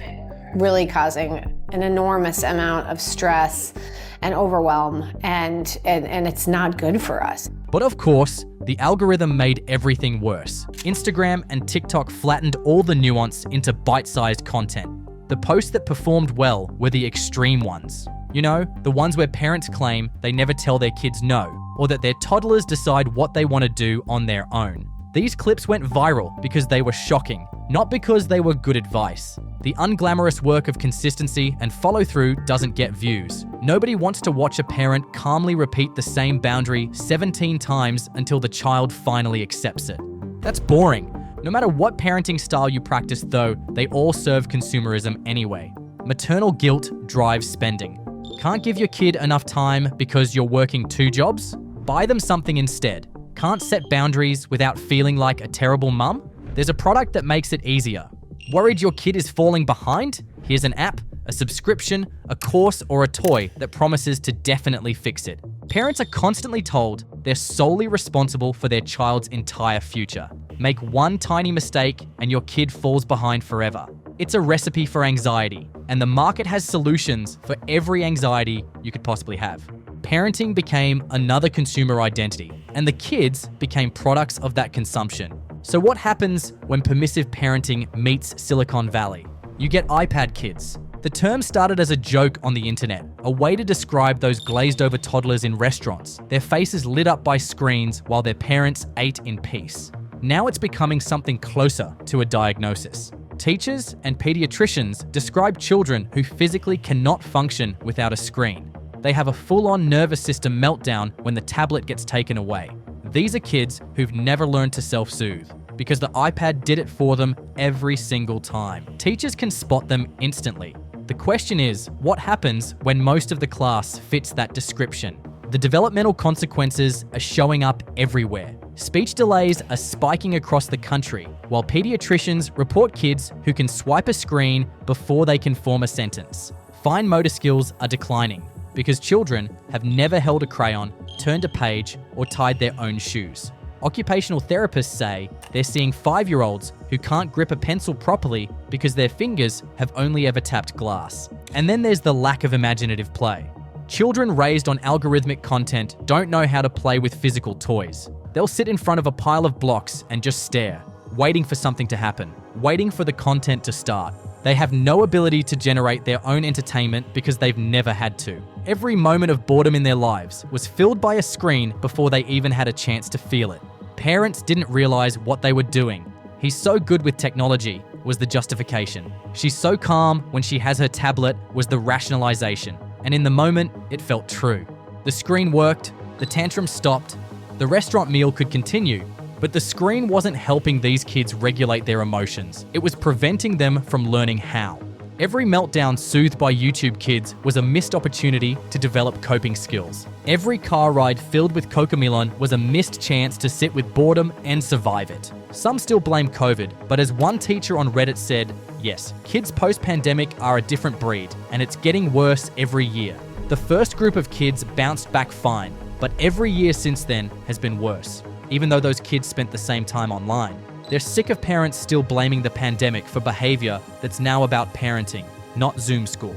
really causing an enormous amount of stress and overwhelm, and it's not good for us. But of course, the algorithm made everything worse. Instagram and TikTok flattened all the nuance into bite-sized content. The posts that performed well were the extreme ones. You know, the ones where parents claim they never tell their kids no, or that their toddlers decide what they want to do on their own. These clips went viral because they were shocking, not because they were good advice. The unglamorous work of consistency and follow-through doesn't get views. Nobody wants to watch a parent calmly repeat the same boundary 17 times until the child finally accepts it. That's boring. No matter what parenting style you practice though, they all serve consumerism anyway. Maternal guilt drives spending. Can't give your kid enough time because you're working 2 jobs? Buy them something instead. Can't set boundaries without feeling like a terrible mum? There's a product that makes it easier. Worried your kid is falling behind? Here's an app, a subscription, a course, or a toy that promises to definitely fix it. Parents are constantly told they're solely responsible for their child's entire future. Make one tiny mistake and your kid falls behind forever. It's a recipe for anxiety, and the market has solutions for every anxiety you could possibly have. Parenting became another consumer identity, and the kids became products of that consumption. So what happens when permissive parenting meets Silicon Valley? You get iPad kids. The term started as a joke on the internet, a way to describe those glazed over toddlers in restaurants, their faces lit up by screens while their parents ate in peace. Now it's becoming something closer to a diagnosis. Teachers and pediatricians describe children who physically cannot function without a screen. They have a full-on nervous system meltdown when the tablet gets taken away. These are kids who've never learned to self-soothe because the iPad did it for them every single time. Teachers can spot them instantly. The question is, what happens when most of the class fits that description? The developmental consequences are showing up everywhere. Speech delays are spiking across the country, while pediatricians report kids who can swipe a screen before they can form a sentence. Fine motor skills are declining because children have never held a crayon, turned a page, or tied their own shoes. Occupational therapists say they're seeing 5-year-olds who can't grip a pencil properly because their fingers have only ever tapped glass. And then there's the lack of imaginative play. Children raised on algorithmic content don't know how to play with physical toys. They'll sit in front of a pile of blocks and just stare, waiting for something to happen, waiting for the content to start. They have no ability to generate their own entertainment because they've never had to. Every moment of boredom in their lives was filled by a screen before they even had a chance to feel it. Parents didn't realize what they were doing. He's so good with technology was the justification. She's so calm when she has her tablet was the rationalization. And in the moment, it felt true. The screen worked, the tantrum stopped, the restaurant meal could continue, But the screen wasn't helping these kids regulate their emotions. It was preventing them from learning how. Every meltdown soothed by YouTube Kids was a missed opportunity to develop coping skills. Every car ride filled with Cocomelon was a missed chance to sit with boredom and survive it. Some still blame COVID, but as one teacher on Reddit said, yes, kids post-pandemic are a different breed, and it's getting worse every year. The first group of kids bounced back fine, but every year since then has been worse, even though those kids spent the same time online. They're sick of parents still blaming the pandemic for behavior that's now about parenting, not Zoom school.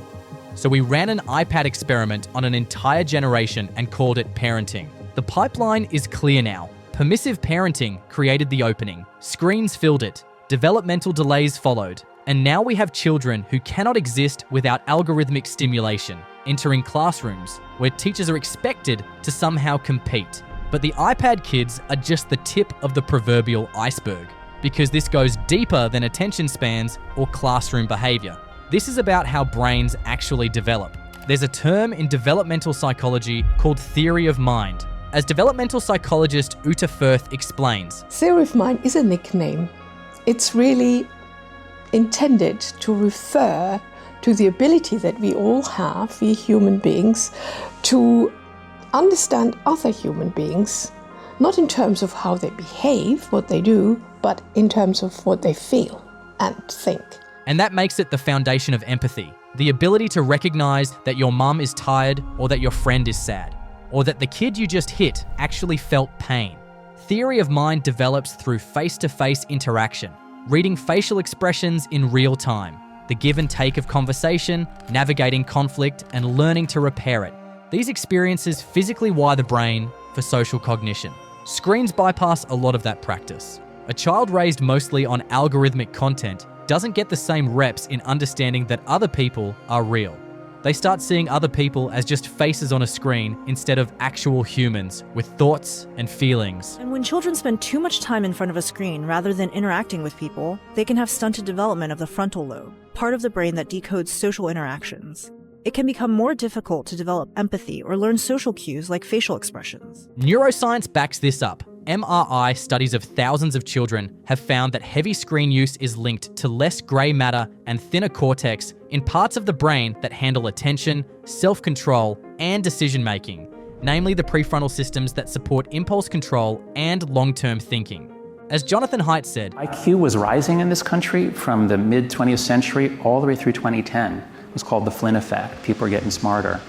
So we ran an iPad experiment on an entire generation and called it parenting. The pipeline is clear now. Permissive parenting created the opening. Screens filled it. Developmental delays followed. And now we have children who cannot exist without algorithmic stimulation, entering classrooms where teachers are expected to somehow compete. But the iPad kids are just the tip of the proverbial iceberg, because this goes deeper than attention spans or classroom behavior. This is about how brains actually develop. There's a term in developmental psychology called theory of mind. As developmental psychologist Uta Firth explains, theory of mind is a nickname. It's really intended to refer to the ability that we all have, we human beings, to understand other human beings, not in terms of how they behave, what they do, but in terms of what they feel and think. And that makes it the foundation of empathy, the ability to recognize that your mum is tired or that your friend is sad, or that the kid you just hit actually felt pain. Theory of mind develops through face-to-face interaction, reading facial expressions in real time, the give and take of conversation, navigating conflict, and learning to repair it. These experiences physically wire the brain for social cognition. Screens bypass a lot of that practice. A child raised mostly on algorithmic content doesn't get the same reps in understanding that other people are real. They start seeing other people as just faces on a screen instead of actual humans with thoughts and feelings. And when children spend too much time in front of a screen rather than interacting with people, they can have stunted development of the frontal lobe, part of the brain that decodes social interactions. It can become more difficult to develop empathy or learn social cues like facial expressions. Neuroscience backs this up. MRI studies of thousands of children have found that heavy screen use is linked to less grey matter and thinner cortex in parts of the brain that handle attention, self-control, and decision-making, namely the prefrontal systems that support impulse control and long-term thinking. As Jonathan Haidt said, IQ was rising in this country from the mid-20th century all the way through 2010. It was called the Flynn effect. People are getting smarter.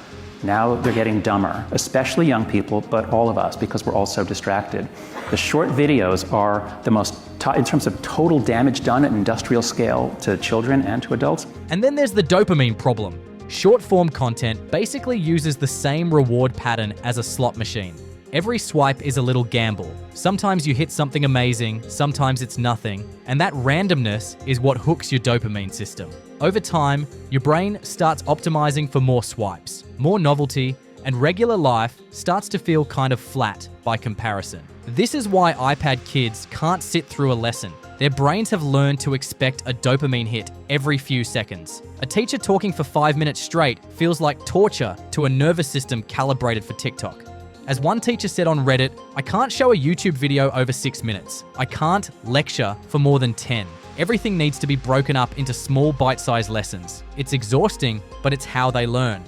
Now they're getting dumber, especially young people, but all of us, because we're all so distracted. The short videos are the most, in terms of total damage done at industrial scale to children and to adults. And then there's the dopamine problem. Short-form content basically uses the same reward pattern as a slot machine. Every swipe is a little gamble. Sometimes you hit something amazing, sometimes it's nothing, and that randomness is what hooks your dopamine system. Over time, your brain starts optimizing for more swipes, more novelty, and regular life starts to feel kind of flat by comparison. This is why iPad kids can't sit through a lesson. Their brains have learned to expect a dopamine hit every few seconds. A teacher talking for 5 minutes straight feels like torture to a nervous system calibrated for TikTok. As one teacher said on Reddit, I can't show a YouTube video over 6 minutes. I can't lecture for more than 10. Everything needs to be broken up into small bite-sized lessons. It's exhausting, but it's how they learn.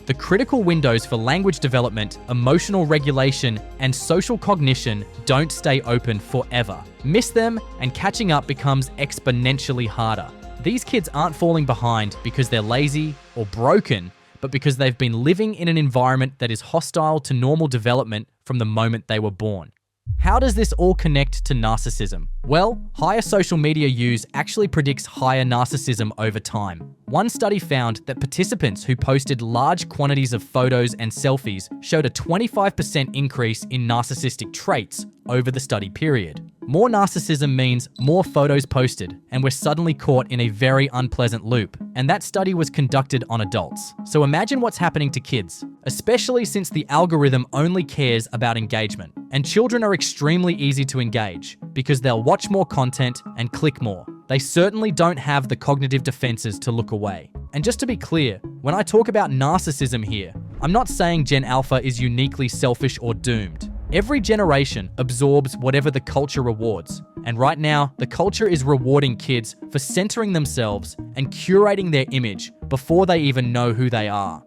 The critical windows for language development, emotional regulation, and social cognition don't stay open forever. Miss them, and catching up becomes exponentially harder. These kids aren't falling behind because they're lazy or broken, but because they've been living in an environment that is hostile to normal development from the moment they were born. How does this all connect to narcissism? Well, higher social media use actually predicts higher narcissism over time. One study found that participants who posted large quantities of photos and selfies showed a 25% increase in narcissistic traits over the study period. More narcissism means more photos posted, and we're suddenly caught in a very unpleasant loop. And that study was conducted on adults. So imagine what's happening to kids, especially since the algorithm only cares about engagement. And children are extremely easy to engage because they'll watch more content and click more. They certainly don't have the cognitive defenses to look away. And just to be clear, when I talk about narcissism here, I'm not saying Gen Alpha is uniquely selfish or doomed. Every generation absorbs whatever the culture rewards. And right now, the culture is rewarding kids for centering themselves and curating their image before they even know who they are.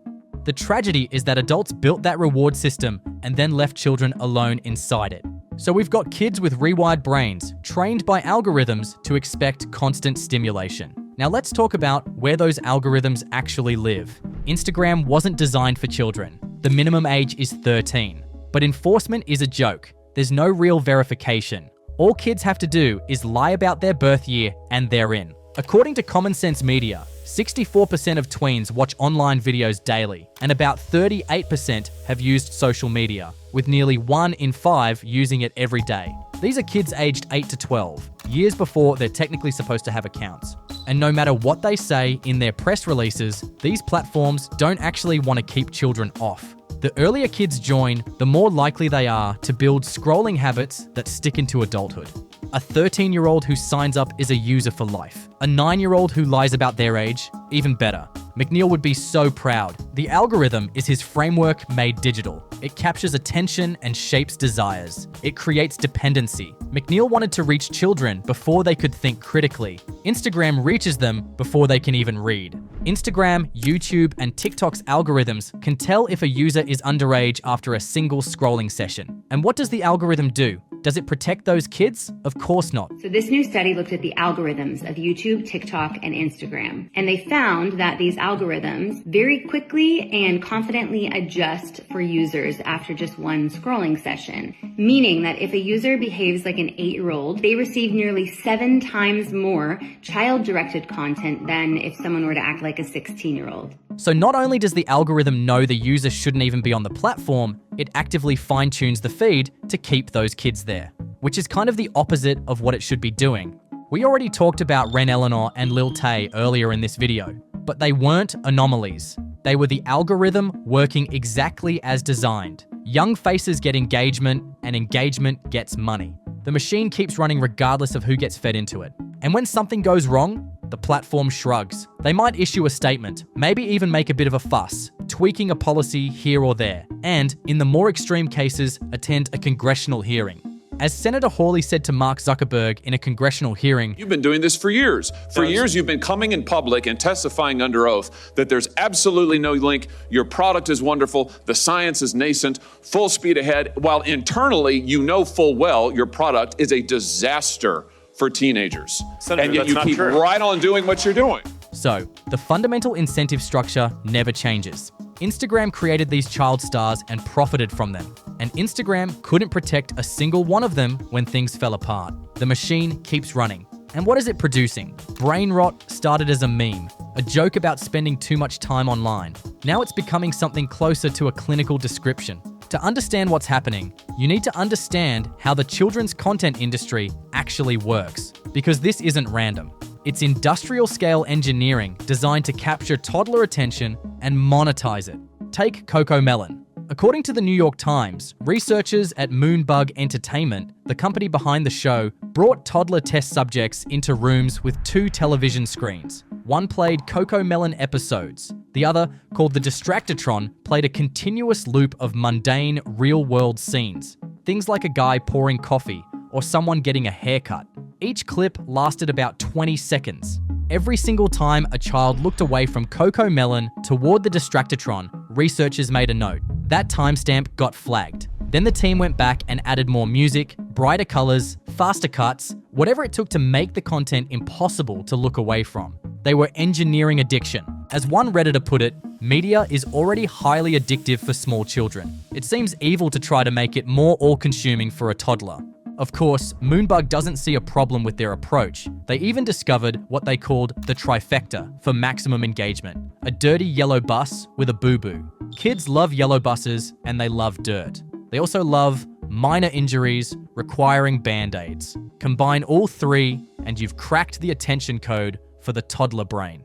The tragedy is that adults built that reward system and then left children alone inside it. So we've got kids with rewired brains, trained by algorithms to expect constant stimulation. Now let's talk about where those algorithms actually live. Instagram wasn't designed for children. The minimum age is 13. But enforcement is a joke. There's no real verification. All kids have to do is lie about their birth year and they're in. According to Common Sense Media, 64% of tweens watch online videos daily, and about 38% have used social media, with nearly 1 in 5 using it every day. These are kids aged 8 to 12, years before they're technically supposed to have accounts. And no matter what they say in their press releases, these platforms don't actually want to keep children off. The earlier kids join, the more likely they are to build scrolling habits that stick into adulthood. A 13-year-old who signs up is a user for life. A 9-year-old who lies about their age, even better. McNeal would be so proud. The algorithm is his framework made digital. It captures attention and shapes desires. It creates dependency. McNeal wanted to reach children before they could think critically. Instagram reaches them before they can even read. Instagram, YouTube, and TikTok's algorithms can tell if a user is underage after a single scrolling session. And what does the algorithm do? Does it protect those kids? Of course not. So this new study looked at the algorithms of YouTube, TikTok, and Instagram. And they found that these algorithms very quickly and confidently adjust for users after just one scrolling session. Meaning that if a user behaves like an 8-year-old, they receive nearly 7 times more child-directed content than if someone were to act like a 16-year-old. So not only does the algorithm know the user shouldn't even be on the platform, it actively fine-tunes the feed to keep those kids there, which is kind of the opposite of what it should be doing. We already talked about Ren Eleanor and Lil Tay earlier in this video, but they weren't anomalies. They were the algorithm working exactly as designed. Young faces get engagement, and engagement gets money. The machine keeps running regardless of who gets fed into it. And when something goes wrong, the platform shrugs. They might issue a statement, maybe even make a bit of a fuss, tweaking a policy here or there, and, in the more extreme cases, attend a congressional hearing. As Senator Hawley said to Mark Zuckerberg in a congressional hearing, "You've been doing this for years. For years, you've been coming in public and testifying under oath that there's absolutely no link. Your product is wonderful. The science is nascent, full speed ahead, while internally, you know full well your product is a disaster for teenagers. Senator, and yet you keep right on doing what you're doing." So, the fundamental incentive structure never changes. Instagram created these child stars and profited from them. And Instagram couldn't protect a single one of them when things fell apart. The machine keeps running. And what is it producing? Brain rot started as a meme, a joke about spending too much time online. Now it's becoming something closer to a clinical description. To understand what's happening, you need to understand how the children's content industry actually works, because this isn't random. It's industrial-scale engineering designed to capture toddler attention and monetize it. Take CoComelon. According to the New York Times, researchers at Moonbug Entertainment, the company behind the show, brought toddler test subjects into rooms with 2 television screens. One played CoComelon episodes. The other, called the Distractotron, played a continuous loop of mundane, real-world scenes. Things like a guy pouring coffee or someone getting a haircut. Each clip lasted about 20 seconds. Every single time a child looked away from CoComelon toward the Distractotron, researchers made a note. That timestamp got flagged. Then the team went back and added more music, brighter colors, faster cuts, whatever it took to make the content impossible to look away from. They were engineering addiction. As one Redditor put it, media is already highly addictive for small children. It seems evil to try to make it more all-consuming for a toddler. Of course, Moonbug doesn't see a problem with their approach. They even discovered what they called the trifecta for maximum engagement, a dirty yellow bus with a boo-boo. Kids love yellow buses and they love dirt. They also love minor injuries requiring band-aids. Combine all 3 and you've cracked the attention code for the toddler brain.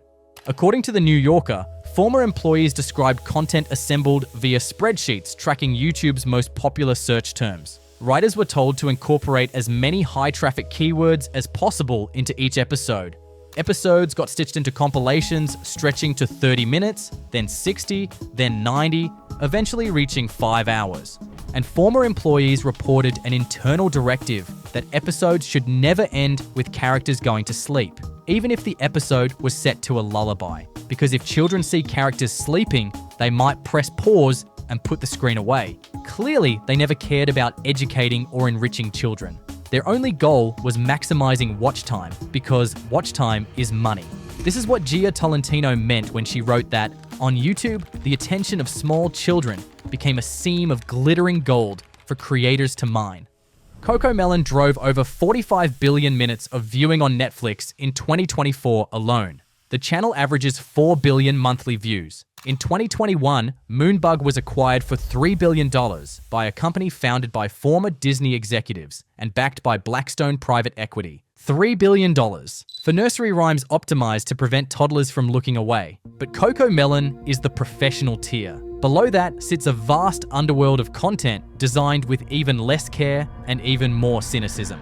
According to The New Yorker, former employees described content assembled via spreadsheets tracking YouTube's most popular search terms. Writers were told to incorporate as many high-traffic keywords as possible into each episode. Episodes got stitched into compilations stretching to 30 minutes, then 60, then 90, eventually reaching 5 hours. And former employees reported an internal directive that episodes should never end with characters going to sleep, even if the episode was set to a lullaby. Because if children see characters sleeping, they might press pause and put the screen away. Clearly, they never cared about educating or enriching children. Their only goal was maximizing watch time, because watch time is money. This is what Gia Tolentino meant when she wrote that, on YouTube, the attention of small children became a seam of glittering gold for creators to mine. CoComelon drove over 45 billion minutes of viewing on Netflix in 2024 alone. The channel averages 4 billion monthly views. In 2021, Moonbug was acquired for $3 billion by a company founded by former Disney executives and backed by Blackstone Private Equity. $3 billion. For nursery rhymes optimized to prevent toddlers from looking away. But CoComelon is the professional tier. Below that sits a vast underworld of content designed with even less care and even more cynicism.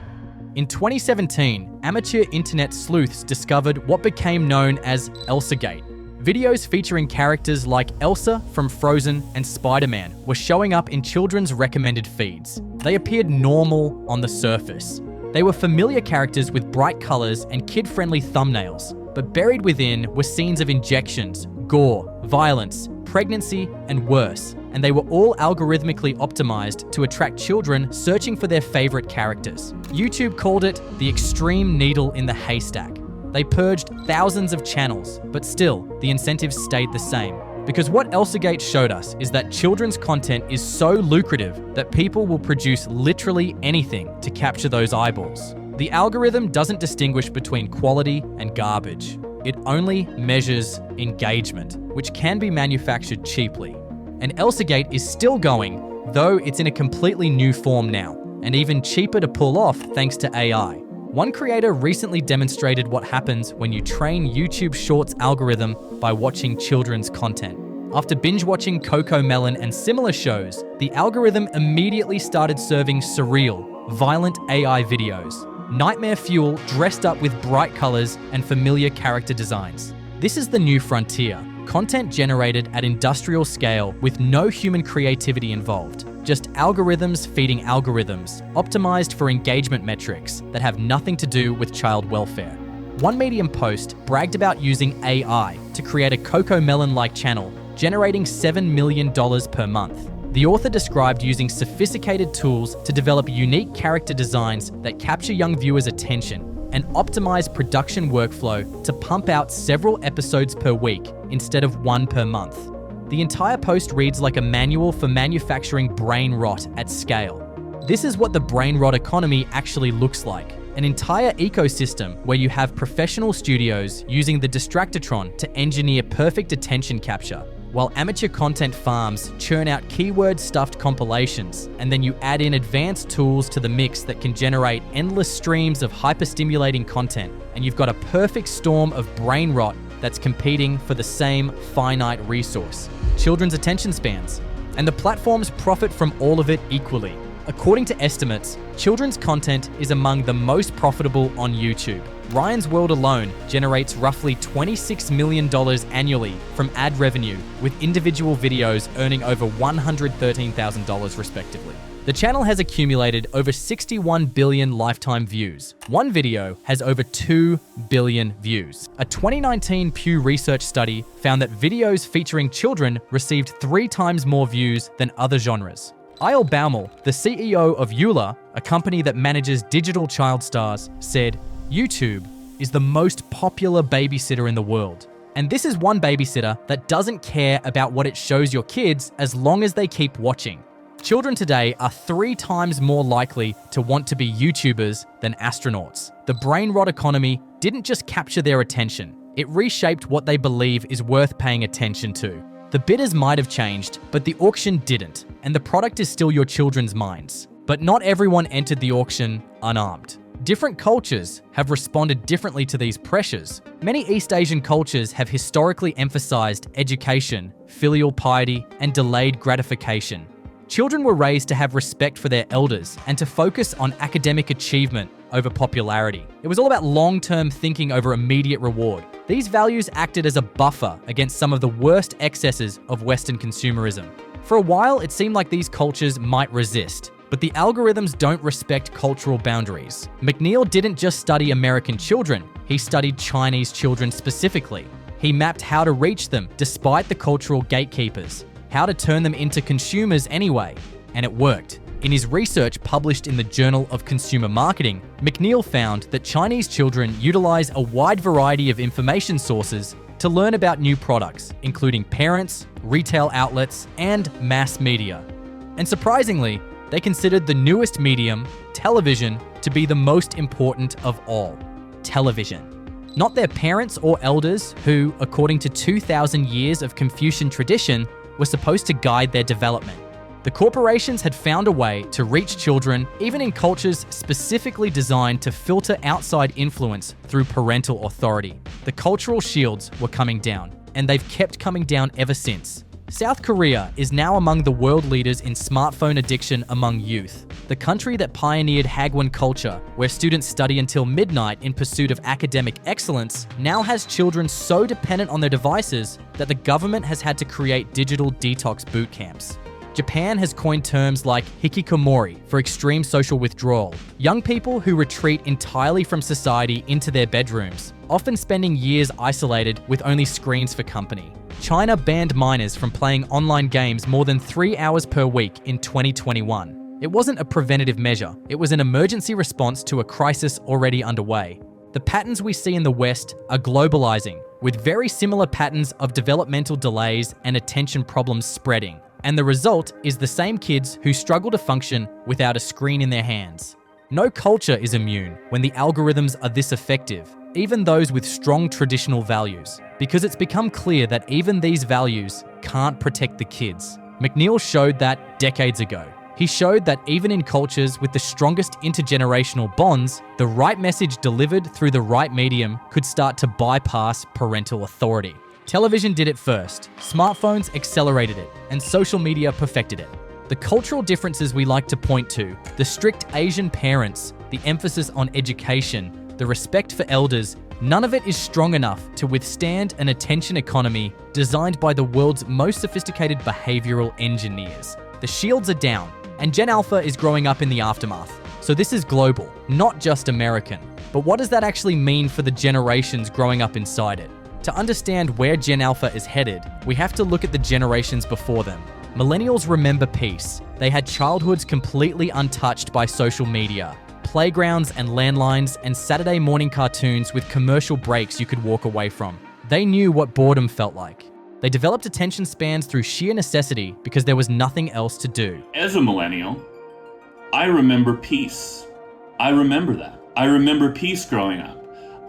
In 2017, amateur internet sleuths discovered what became known as Elsagate. Videos featuring characters like Elsa from Frozen and Spider-Man were showing up in children's recommended feeds. They appeared normal on the surface. They were familiar characters with bright colors and kid-friendly thumbnails, but buried within were scenes of injections, gore, violence, pregnancy, and worse, and they were all algorithmically optimized to attract children searching for their favorite characters. YouTube called it the extreme needle in the haystack. They purged thousands of channels, but still, the incentives stayed the same. Because what Elsagate showed us is that children's content is so lucrative that people will produce literally anything to capture those eyeballs. The algorithm doesn't distinguish between quality and garbage. It only measures engagement, which can be manufactured cheaply. And Elsagate is still going, though it's in a completely new form now, and even cheaper to pull off thanks to AI. One creator recently demonstrated what happens when you train YouTube Shorts algorithm by watching children's content. After binge-watching CoComelon and similar shows, the algorithm immediately started serving surreal, violent AI videos. Nightmare fuel dressed up with bright colors and familiar character designs. This is the new frontier. Content generated at industrial scale with no human creativity involved. Just algorithms feeding algorithms, optimized for engagement metrics that have nothing to do with child welfare. One Medium post bragged about using AI to create a CoComelon-like channel, generating $7 million per month. The author described using sophisticated tools to develop unique character designs that capture young viewers' attention and optimize production workflow to pump out several episodes per week instead of one per month. The entire post reads like a manual for manufacturing brain rot at scale. This is what the brain rot economy actually looks like. An entire ecosystem where you have professional studios using the Distractatron to engineer perfect attention capture, while amateur content farms churn out keyword-stuffed compilations, and then you add in advanced tools to the mix that can generate endless streams of hyper-stimulating content, and you've got a perfect storm of brain rot that's competing for the same finite resource, children's attention spans. And the platforms profit from all of it equally. According to estimates, children's content is among the most profitable on YouTube. Ryan's World alone generates roughly $26 million annually from ad revenue, with individual videos earning over $113,000 respectively. The channel has accumulated over 61 billion lifetime views. One video has over 2 billion views. A 2019 Pew Research study found that videos featuring children received 3 times more views than other genres. Eyal Baumel, the CEO of Eula, a company that manages digital child stars, said, YouTube is the most popular babysitter in the world. And this is one babysitter that doesn't care about what it shows your kids as long as they keep watching. Children today are 3 times more likely to want to be YouTubers than astronauts. The brain rot economy didn't just capture their attention, it reshaped what they believe is worth paying attention to. The bidders might have changed, but the auction didn't, and the product is still your children's minds. But not everyone entered the auction unarmed. Different cultures have responded differently to these pressures. Many East Asian cultures have historically emphasized education, filial piety, and delayed gratification. Children were raised to have respect for their elders and to focus on academic achievement over popularity. It was all about long-term thinking over immediate reward. These values acted as a buffer against some of the worst excesses of Western consumerism. For a while, it seemed like these cultures might resist, but the algorithms don't respect cultural boundaries. McNeal didn't just study American children, he studied Chinese children specifically. He mapped how to reach them despite the cultural gatekeepers, how to turn them into consumers anyway, and it worked. In his research published in the Journal of Consumer Marketing, McNeal found that Chinese children utilize a wide variety of information sources to learn about new products, including parents, retail outlets, and mass media. And surprisingly, they considered the newest medium, television, to be the most important of all. Television. Not their parents or elders who, according to 2,000 years of Confucian tradition, were supposed to guide their development. The corporations had found a way to reach children even in cultures specifically designed to filter outside influence through parental authority. The cultural shields were coming down, and they've kept coming down ever since. South Korea is now among the world leaders in smartphone addiction among youth. The country that pioneered Hagwon culture, where students study until midnight in pursuit of academic excellence, now has children so dependent on their devices that the government has had to create digital detox boot camps. Japan has coined terms like hikikomori for extreme social withdrawal, young people who retreat entirely from society into their bedrooms, often spending years isolated with only screens for company. China banned minors from playing online games more than 3 hours per week in 2021. It wasn't a preventative measure, it was an emergency response to a crisis already underway. The patterns we see in the West are globalizing, with very similar patterns of developmental delays and attention problems spreading. And the result is the same kids who struggle to function without a screen in their hands. No culture is immune when the algorithms are this effective, even those with strong traditional values, because it's become clear that even these values can't protect the kids. McNeal showed that decades ago. He showed that even in cultures with the strongest intergenerational bonds, the right message delivered through the right medium could start to bypass parental authority. Television did it first, smartphones accelerated it, and social media perfected it. The cultural differences we like to point to, the strict Asian parents, the emphasis on education, the respect for elders, none of it is strong enough to withstand an attention economy designed by the world's most sophisticated behavioral engineers. The shields are down, and Gen Alpha is growing up in the aftermath. So this is global, not just American. But what does that actually mean for the generations growing up inside it? To understand where Gen Alpha is headed, we have to look at the generations before them. Millennials remember peace. They had childhoods completely untouched by social media, playgrounds and landlines, and Saturday morning cartoons with commercial breaks you could walk away from. They knew what boredom felt like. They developed attention spans through sheer necessity because there was nothing else to do. As a millennial, I remember peace. I remember that. I remember peace growing up.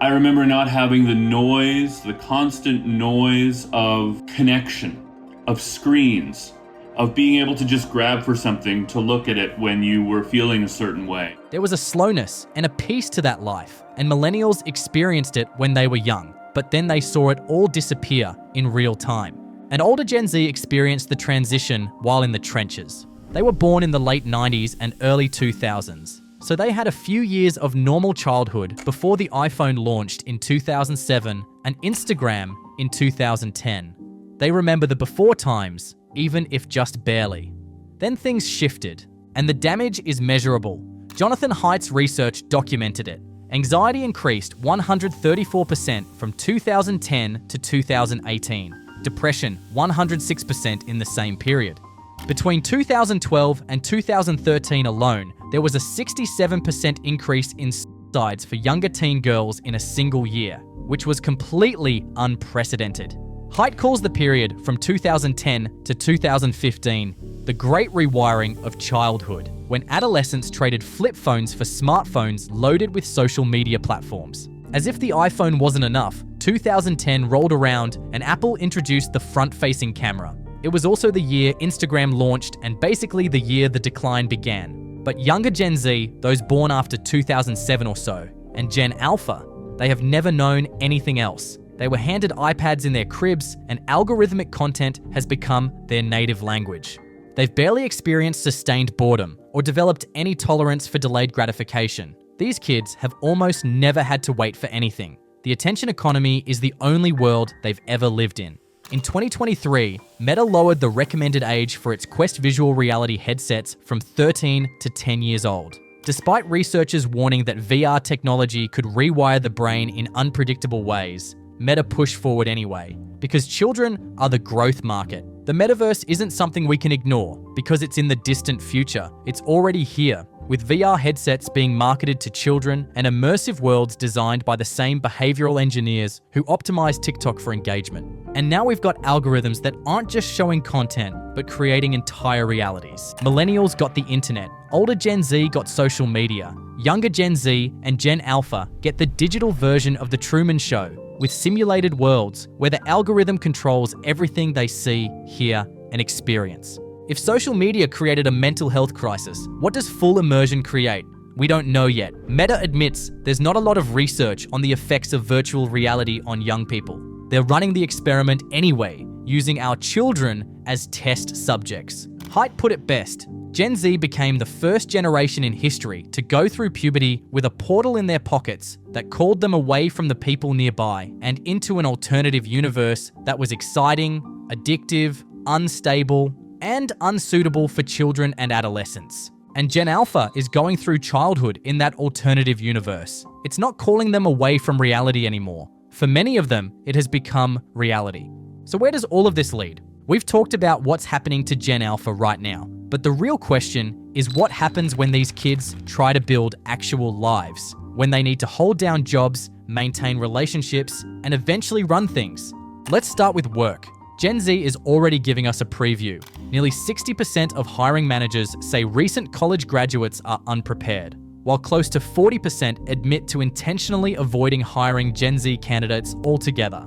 I remember not having the noise, the constant noise of connection, of screens, of being able to just grab for something to look at it when you were feeling a certain way. There was a slowness and a peace to that life, and millennials experienced it when they were young, but then they saw it all disappear in real time. And older Gen Z experienced the transition while in the trenches. They were born in the late 90s and early 2000s. So they had a few years of normal childhood before the iPhone launched in 2007 and Instagram in 2010. They remember the before times, even if just barely. Then things shifted, and the damage is measurable. Jonathan Haidt's research documented it. Anxiety increased 134% from 2010 to 2018. Depression 106% in the same period. Between 2012 and 2013 alone, there was a 67% increase in suicides for younger teen girls in a single year, which was completely unprecedented. Haidt calls the period from 2010 to 2015 the great rewiring of childhood, when adolescents traded flip phones for smartphones loaded with social media platforms. As if the iPhone wasn't enough, 2010 rolled around and Apple introduced the front-facing camera. It was also the year Instagram launched and basically the year the decline began. But younger Gen Z, those born after 2007 or so, and Gen Alpha, they have never known anything else. They were handed iPads in their cribs, and algorithmic content has become their native language. They've barely experienced sustained boredom or developed any tolerance for delayed gratification. These kids have almost never had to wait for anything. The attention economy is the only world they've ever lived in. In 2023, Meta lowered the recommended age for its Quest visual reality headsets from 13 to 10 years old. Despite researchers warning that VR technology could rewire the brain in unpredictable ways, Meta pushed forward anyway, because children are the growth market. The metaverse isn't something we can ignore because it's in the distant future. It's already here, with VR headsets being marketed to children and immersive worlds designed by the same behavioral engineers who optimize TikTok for engagement. And now we've got algorithms that aren't just showing content, but creating entire realities. Millennials got the internet, older Gen Z got social media, younger Gen Z and Gen Alpha get the digital version of The Truman Show, with simulated worlds where the algorithm controls everything they see, hear, and experience. If social media created a mental health crisis, what does full immersion create? We don't know yet. Meta admits there's not a lot of research on the effects of virtual reality on young people. They're running the experiment anyway, using our children as test subjects. Haidt put it best. Gen Z became the first generation in history to go through puberty with a portal in their pockets that called them away from the people nearby and into an alternative universe that was exciting, addictive, unstable, and unsuitable for children and adolescents. And Gen Alpha is going through childhood in that alternative universe. It's not calling them away from reality anymore. For many of them, it has become reality. So where does all of this lead? We've talked about what's happening to Gen Alpha right now, but the real question is what happens when these kids try to build actual lives, when they need to hold down jobs, maintain relationships, and eventually run things. Let's start with work. Gen Z is already giving us a preview. Nearly 60% of hiring managers say recent college graduates are unprepared, while close to 40% admit to intentionally avoiding hiring Gen Z candidates altogether.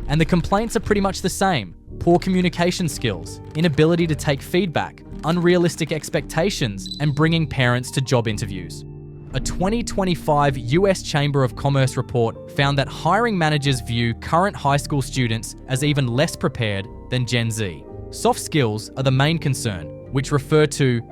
And the complaints are pretty much the same. Poor communication skills, inability to take feedback, unrealistic expectations, and bringing parents to job interviews. A 2025 US Chamber of Commerce report found that hiring managers view current high school students as even less prepared than Gen Z. Soft skills are the main concern, which refer to,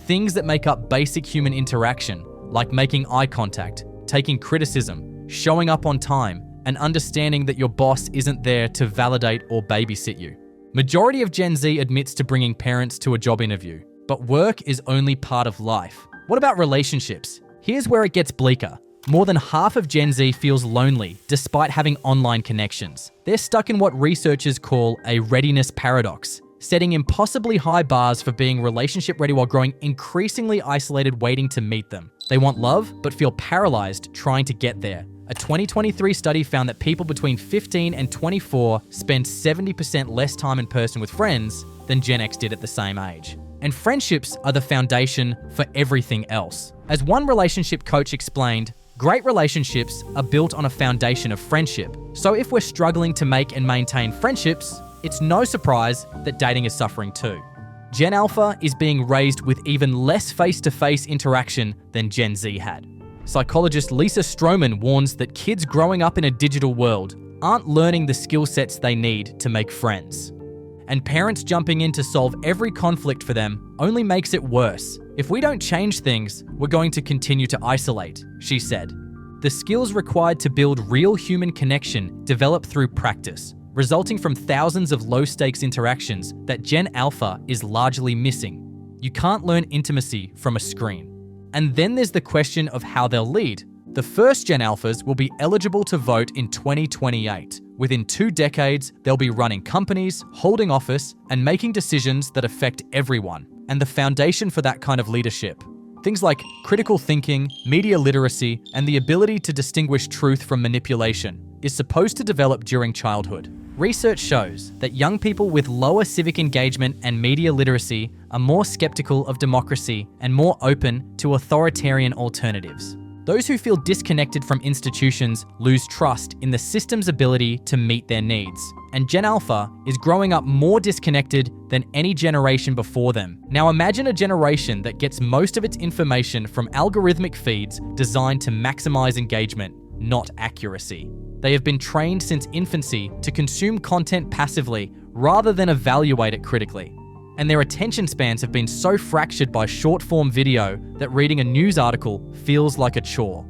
things that make up basic human interaction, like making eye contact, taking criticism, showing up on time, and understanding that your boss isn't there to validate or babysit you. Majority of Gen Z admits to bringing parents to a job interview, but work is only part of life. What about relationships? Here's where it gets bleaker. More than half of Gen Z feels lonely despite having online connections. They're stuck in what researchers call a readiness paradox, setting impossibly high bars for being relationship ready while growing increasingly isolated waiting to meet them. They want love, but feel paralyzed trying to get there. A 2023 study found that people between 15 and 24 spend 70% less time in person with friends than Gen X did at the same age. And friendships are the foundation for everything else. As one relationship coach explained, great relationships are built on a foundation of friendship. So if we're struggling to make and maintain friendships, it's no surprise that dating is suffering too. Gen Alpha is being raised with even less face-to-face interaction than Gen Z had. Psychologist Lisa Stroman warns that kids growing up in a digital world aren't learning the skill sets they need to make friends. And parents jumping in to solve every conflict for them only makes it worse. If we don't change things, we're going to continue to isolate, she said. The skills required to build real human connection develop through practice, resulting from thousands of low-stakes interactions that Gen Alpha is largely missing. You can't learn intimacy from a screen. And then there's the question of how they'll lead. The first Gen Alphas will be eligible to vote in 2028. Within 2 decades, they'll be running companies, holding office, and making decisions that affect everyone. And the foundation for that kind of leadership, things like critical thinking, media literacy, and the ability to distinguish truth from manipulation, is supposed to develop during childhood. Research shows that young people with lower civic engagement and media literacy are more skeptical of democracy and more open to authoritarian alternatives. Those who feel disconnected from institutions lose trust in the system's ability to meet their needs. And Gen Alpha is growing up more disconnected than any generation before them. Now imagine a generation that gets most of its information from algorithmic feeds designed to maximize engagement, not accuracy. They have been trained since infancy to consume content passively rather than evaluate it critically. And their attention spans have been so fractured by short-form video that reading a news article feels like a chore.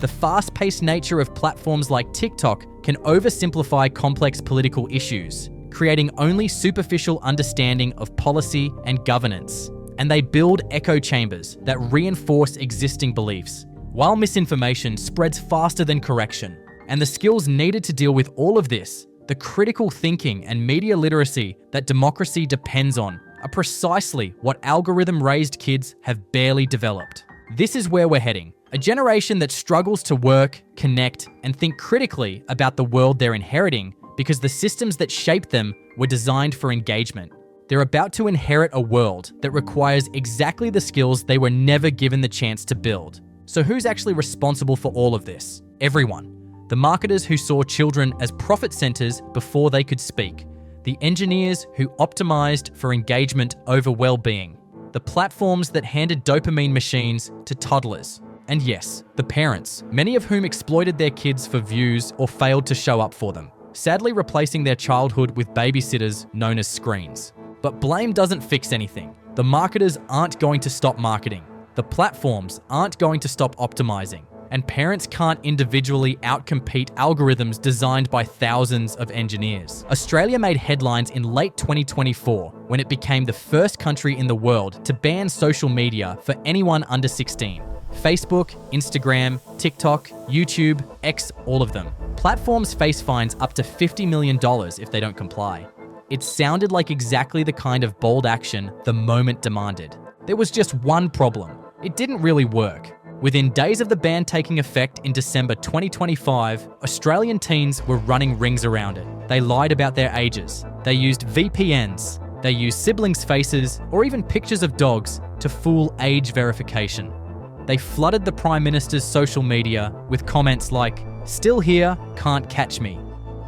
The fast-paced nature of platforms like TikTok can oversimplify complex political issues, creating only superficial understanding of policy and governance. And they build echo chambers that reinforce existing beliefs, while misinformation spreads faster than correction. And the skills needed to deal with all of this, the critical thinking and media literacy that democracy depends on, are precisely what algorithm-raised kids have barely developed. This is where we're heading. A generation that struggles to work, connect, and think critically about the world they're inheriting because the systems that shaped them were designed for engagement. They're about to inherit a world that requires exactly the skills they were never given the chance to build. So who's actually responsible for all of this? Everyone. The marketers who saw children as profit centers before they could speak. The engineers who optimized for engagement over well-being. The platforms that handed dopamine machines to toddlers. And yes, the parents, many of whom exploited their kids for views or failed to show up for them, sadly replacing their childhood with babysitters known as screens. But blame doesn't fix anything. The marketers aren't going to stop marketing. The platforms aren't going to stop optimizing. And parents can't individually outcompete algorithms designed by thousands of engineers. Australia made headlines in late 2024 when it became the first country in the world to ban social media for anyone under 16. Facebook, Instagram, TikTok, YouTube, X, all of them. Platforms face fines up to $50 million if they don't comply. It sounded like exactly the kind of bold action the moment demanded. There was just one problem. It didn't really work. Within days of the ban taking effect in December 2025, Australian teens were running rings around it. They lied about their ages. They used VPNs. They used siblings' faces or even pictures of dogs to fool age verification. They flooded the Prime Minister's social media with comments like, "Still here, can't catch me."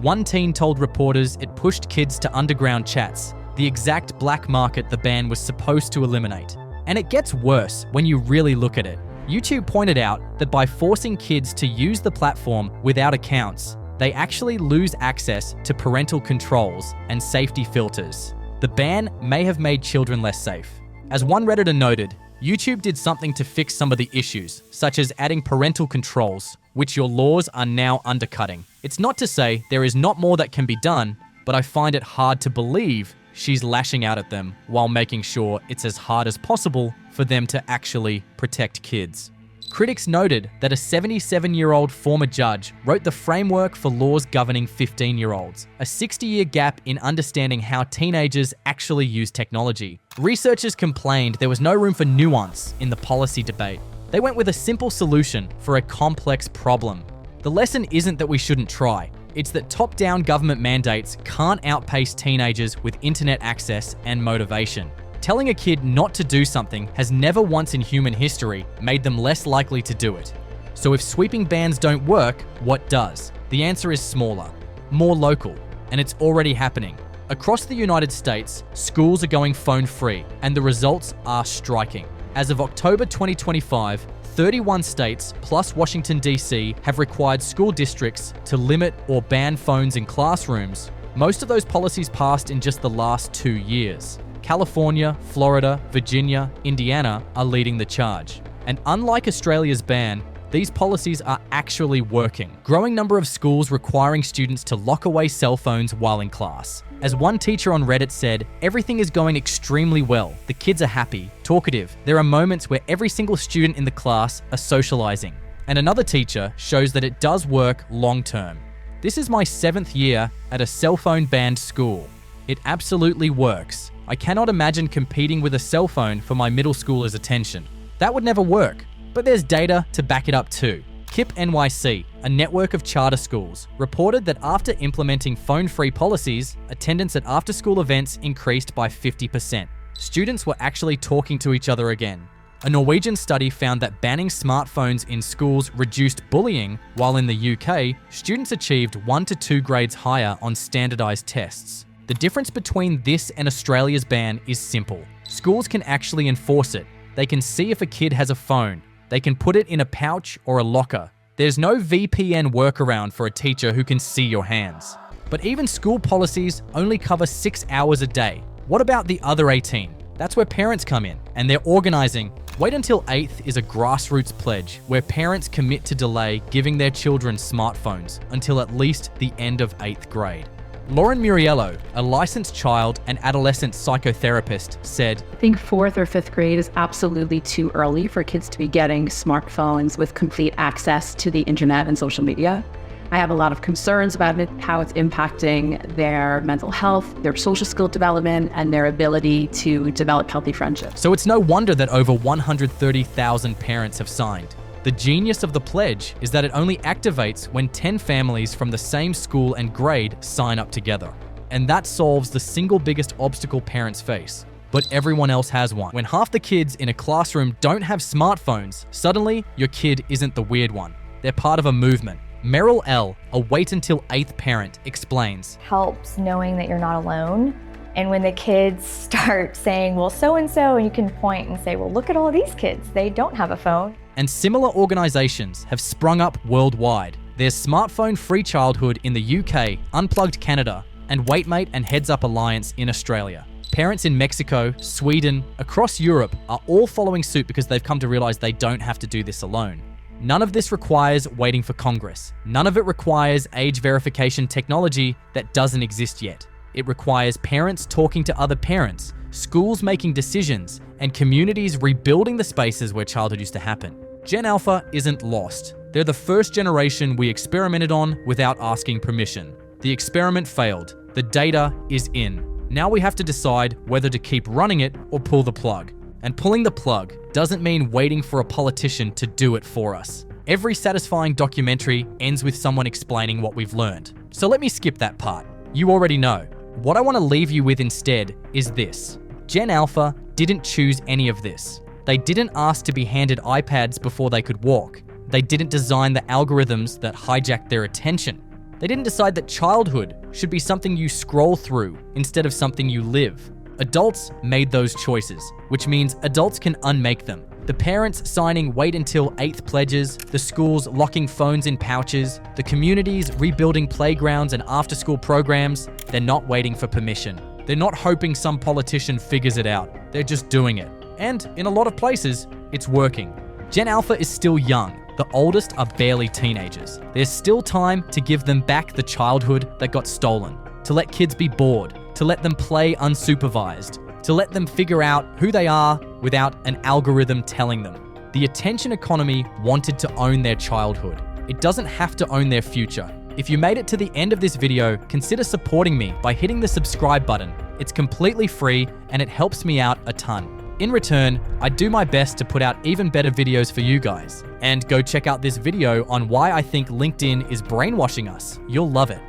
One teen told reporters it pushed kids to underground chats, the exact black market the ban was supposed to eliminate. And it gets worse when you really look at it. YouTube pointed out that by forcing kids to use the platform without accounts, they actually lose access to parental controls and safety filters. The ban may have made children less safe. As one Redditor noted, YouTube did something to fix some of the issues, such as adding parental controls, which your laws are now undercutting. It's not to say there is not more that can be done, but I find it hard to believe she's lashing out at them while making sure it's as hard as possible for them to actually protect kids. Critics noted that a 77-year-old former judge wrote the framework for laws governing 15-year-olds, a 60-year gap in understanding how teenagers actually use technology. Researchers complained there was no room for nuance in the policy debate. They went with a simple solution for a complex problem. The lesson isn't that we shouldn't try. It's that top-down government mandates can't outpace teenagers with internet access and motivation. Telling a kid not to do something has never once in human history made them less likely to do it. So if sweeping bans don't work, what does? The answer is smaller, more local, and it's already happening. Across the United States, schools are going phone-free, and the results are striking. As of October 2025, 31 states plus Washington, D.C. have required school districts to limit or ban phones in classrooms. Most of those policies passed in just the last 2 years. California, Florida, Virginia, Indiana are leading the charge. And unlike Australia's ban, these policies are actually working. Growing number of schools requiring students to lock away cell phones while in class. As one teacher on Reddit said, everything is going extremely well. The kids are happy, talkative. There are moments where every single student in the class are socializing. And another teacher shows that it does work long term. This is my 7th year at a cell phone banned school. It absolutely works. I cannot imagine competing with a cell phone for my middle schooler's attention. That would never work. But there's data to back it up too. KIPP NYC, a network of charter schools, reported that after implementing phone-free policies, attendance at after-school events increased by 50%. Students were actually talking to each other again. A Norwegian study found that banning smartphones in schools reduced bullying, while in the UK, students achieved 1 to 2 grades higher on standardized tests. The difference between this and Australia's ban is simple. Schools can actually enforce it. They can see if a kid has a phone. They can put it in a pouch or a locker. There's no VPN workaround for a teacher who can see your hands. But even school policies only cover 6 hours a day. What about the other 18? That's where parents come in, and they're organizing. Wait until 8th is a grassroots pledge where parents commit to delay giving their children smartphones until at least the end of 8th grade. Lauren Muriello, a licensed child and adolescent psychotherapist, said, I think 4th or 5th grade is absolutely too early for kids to be getting smartphones with complete access to the internet and social media. I have a lot of concerns about it, how it's impacting their mental health, their social skill development, and their ability to develop healthy friendships. So it's no wonder that over 130,000 parents have signed. The genius of the pledge is that it only activates when 10 families from the same school and grade sign up together. And that solves the single biggest obstacle parents face. But everyone else has one. When half the kids in a classroom don't have smartphones, suddenly your kid isn't the weird one. They're part of a movement. Meryl L., a wait until 8th parent, explains. Helps knowing that you're not alone. And when the kids start saying, well, so-and-so, and you can point and say, well, look at all these kids. They don't have a phone. And similar organizations have sprung up worldwide. There's Smartphone Free Childhood in the UK, Unplugged Canada, and Waitmate and Heads Up Alliance in Australia. Parents in Mexico, Sweden, across Europe are all following suit because they've come to realize they don't have to do this alone. None of this requires waiting for Congress. None of it requires age verification technology that doesn't exist yet. It requires parents talking to other parents, schools making decisions, and communities rebuilding the spaces where childhood used to happen. Gen Alpha isn't lost. They're the first generation we experimented on without asking permission. The experiment failed. The data is in. Now we have to decide whether to keep running it or pull the plug. And pulling the plug doesn't mean waiting for a politician to do it for us. Every satisfying documentary ends with someone explaining what we've learned. So let me skip that part. You already know. What I want to leave you with instead is this. Gen Alpha didn't choose any of this. They didn't ask to be handed iPads before they could walk. They didn't design the algorithms that hijacked their attention. They didn't decide that childhood should be something you scroll through instead of something you live. Adults made those choices, which means adults can unmake them. The parents signing wait until 8th pledges, the schools locking phones in pouches, the communities rebuilding playgrounds and after-school programs, they're not waiting for permission. They're not hoping some politician figures it out. They're just doing it. And in a lot of places, it's working. Gen Alpha is still young. The oldest are barely teenagers. There's still time to give them back the childhood that got stolen, to let kids be bored, to let them play unsupervised, to let them figure out who they are without an algorithm telling them. The attention economy wanted to own their childhood. It doesn't have to own their future. If you made it to the end of this video, consider supporting me by hitting the subscribe button. It's completely free and it helps me out a ton. In return, I do my best to put out even better videos for you guys. And go check out this video on why I think LinkedIn is brainwashing us. You'll love it.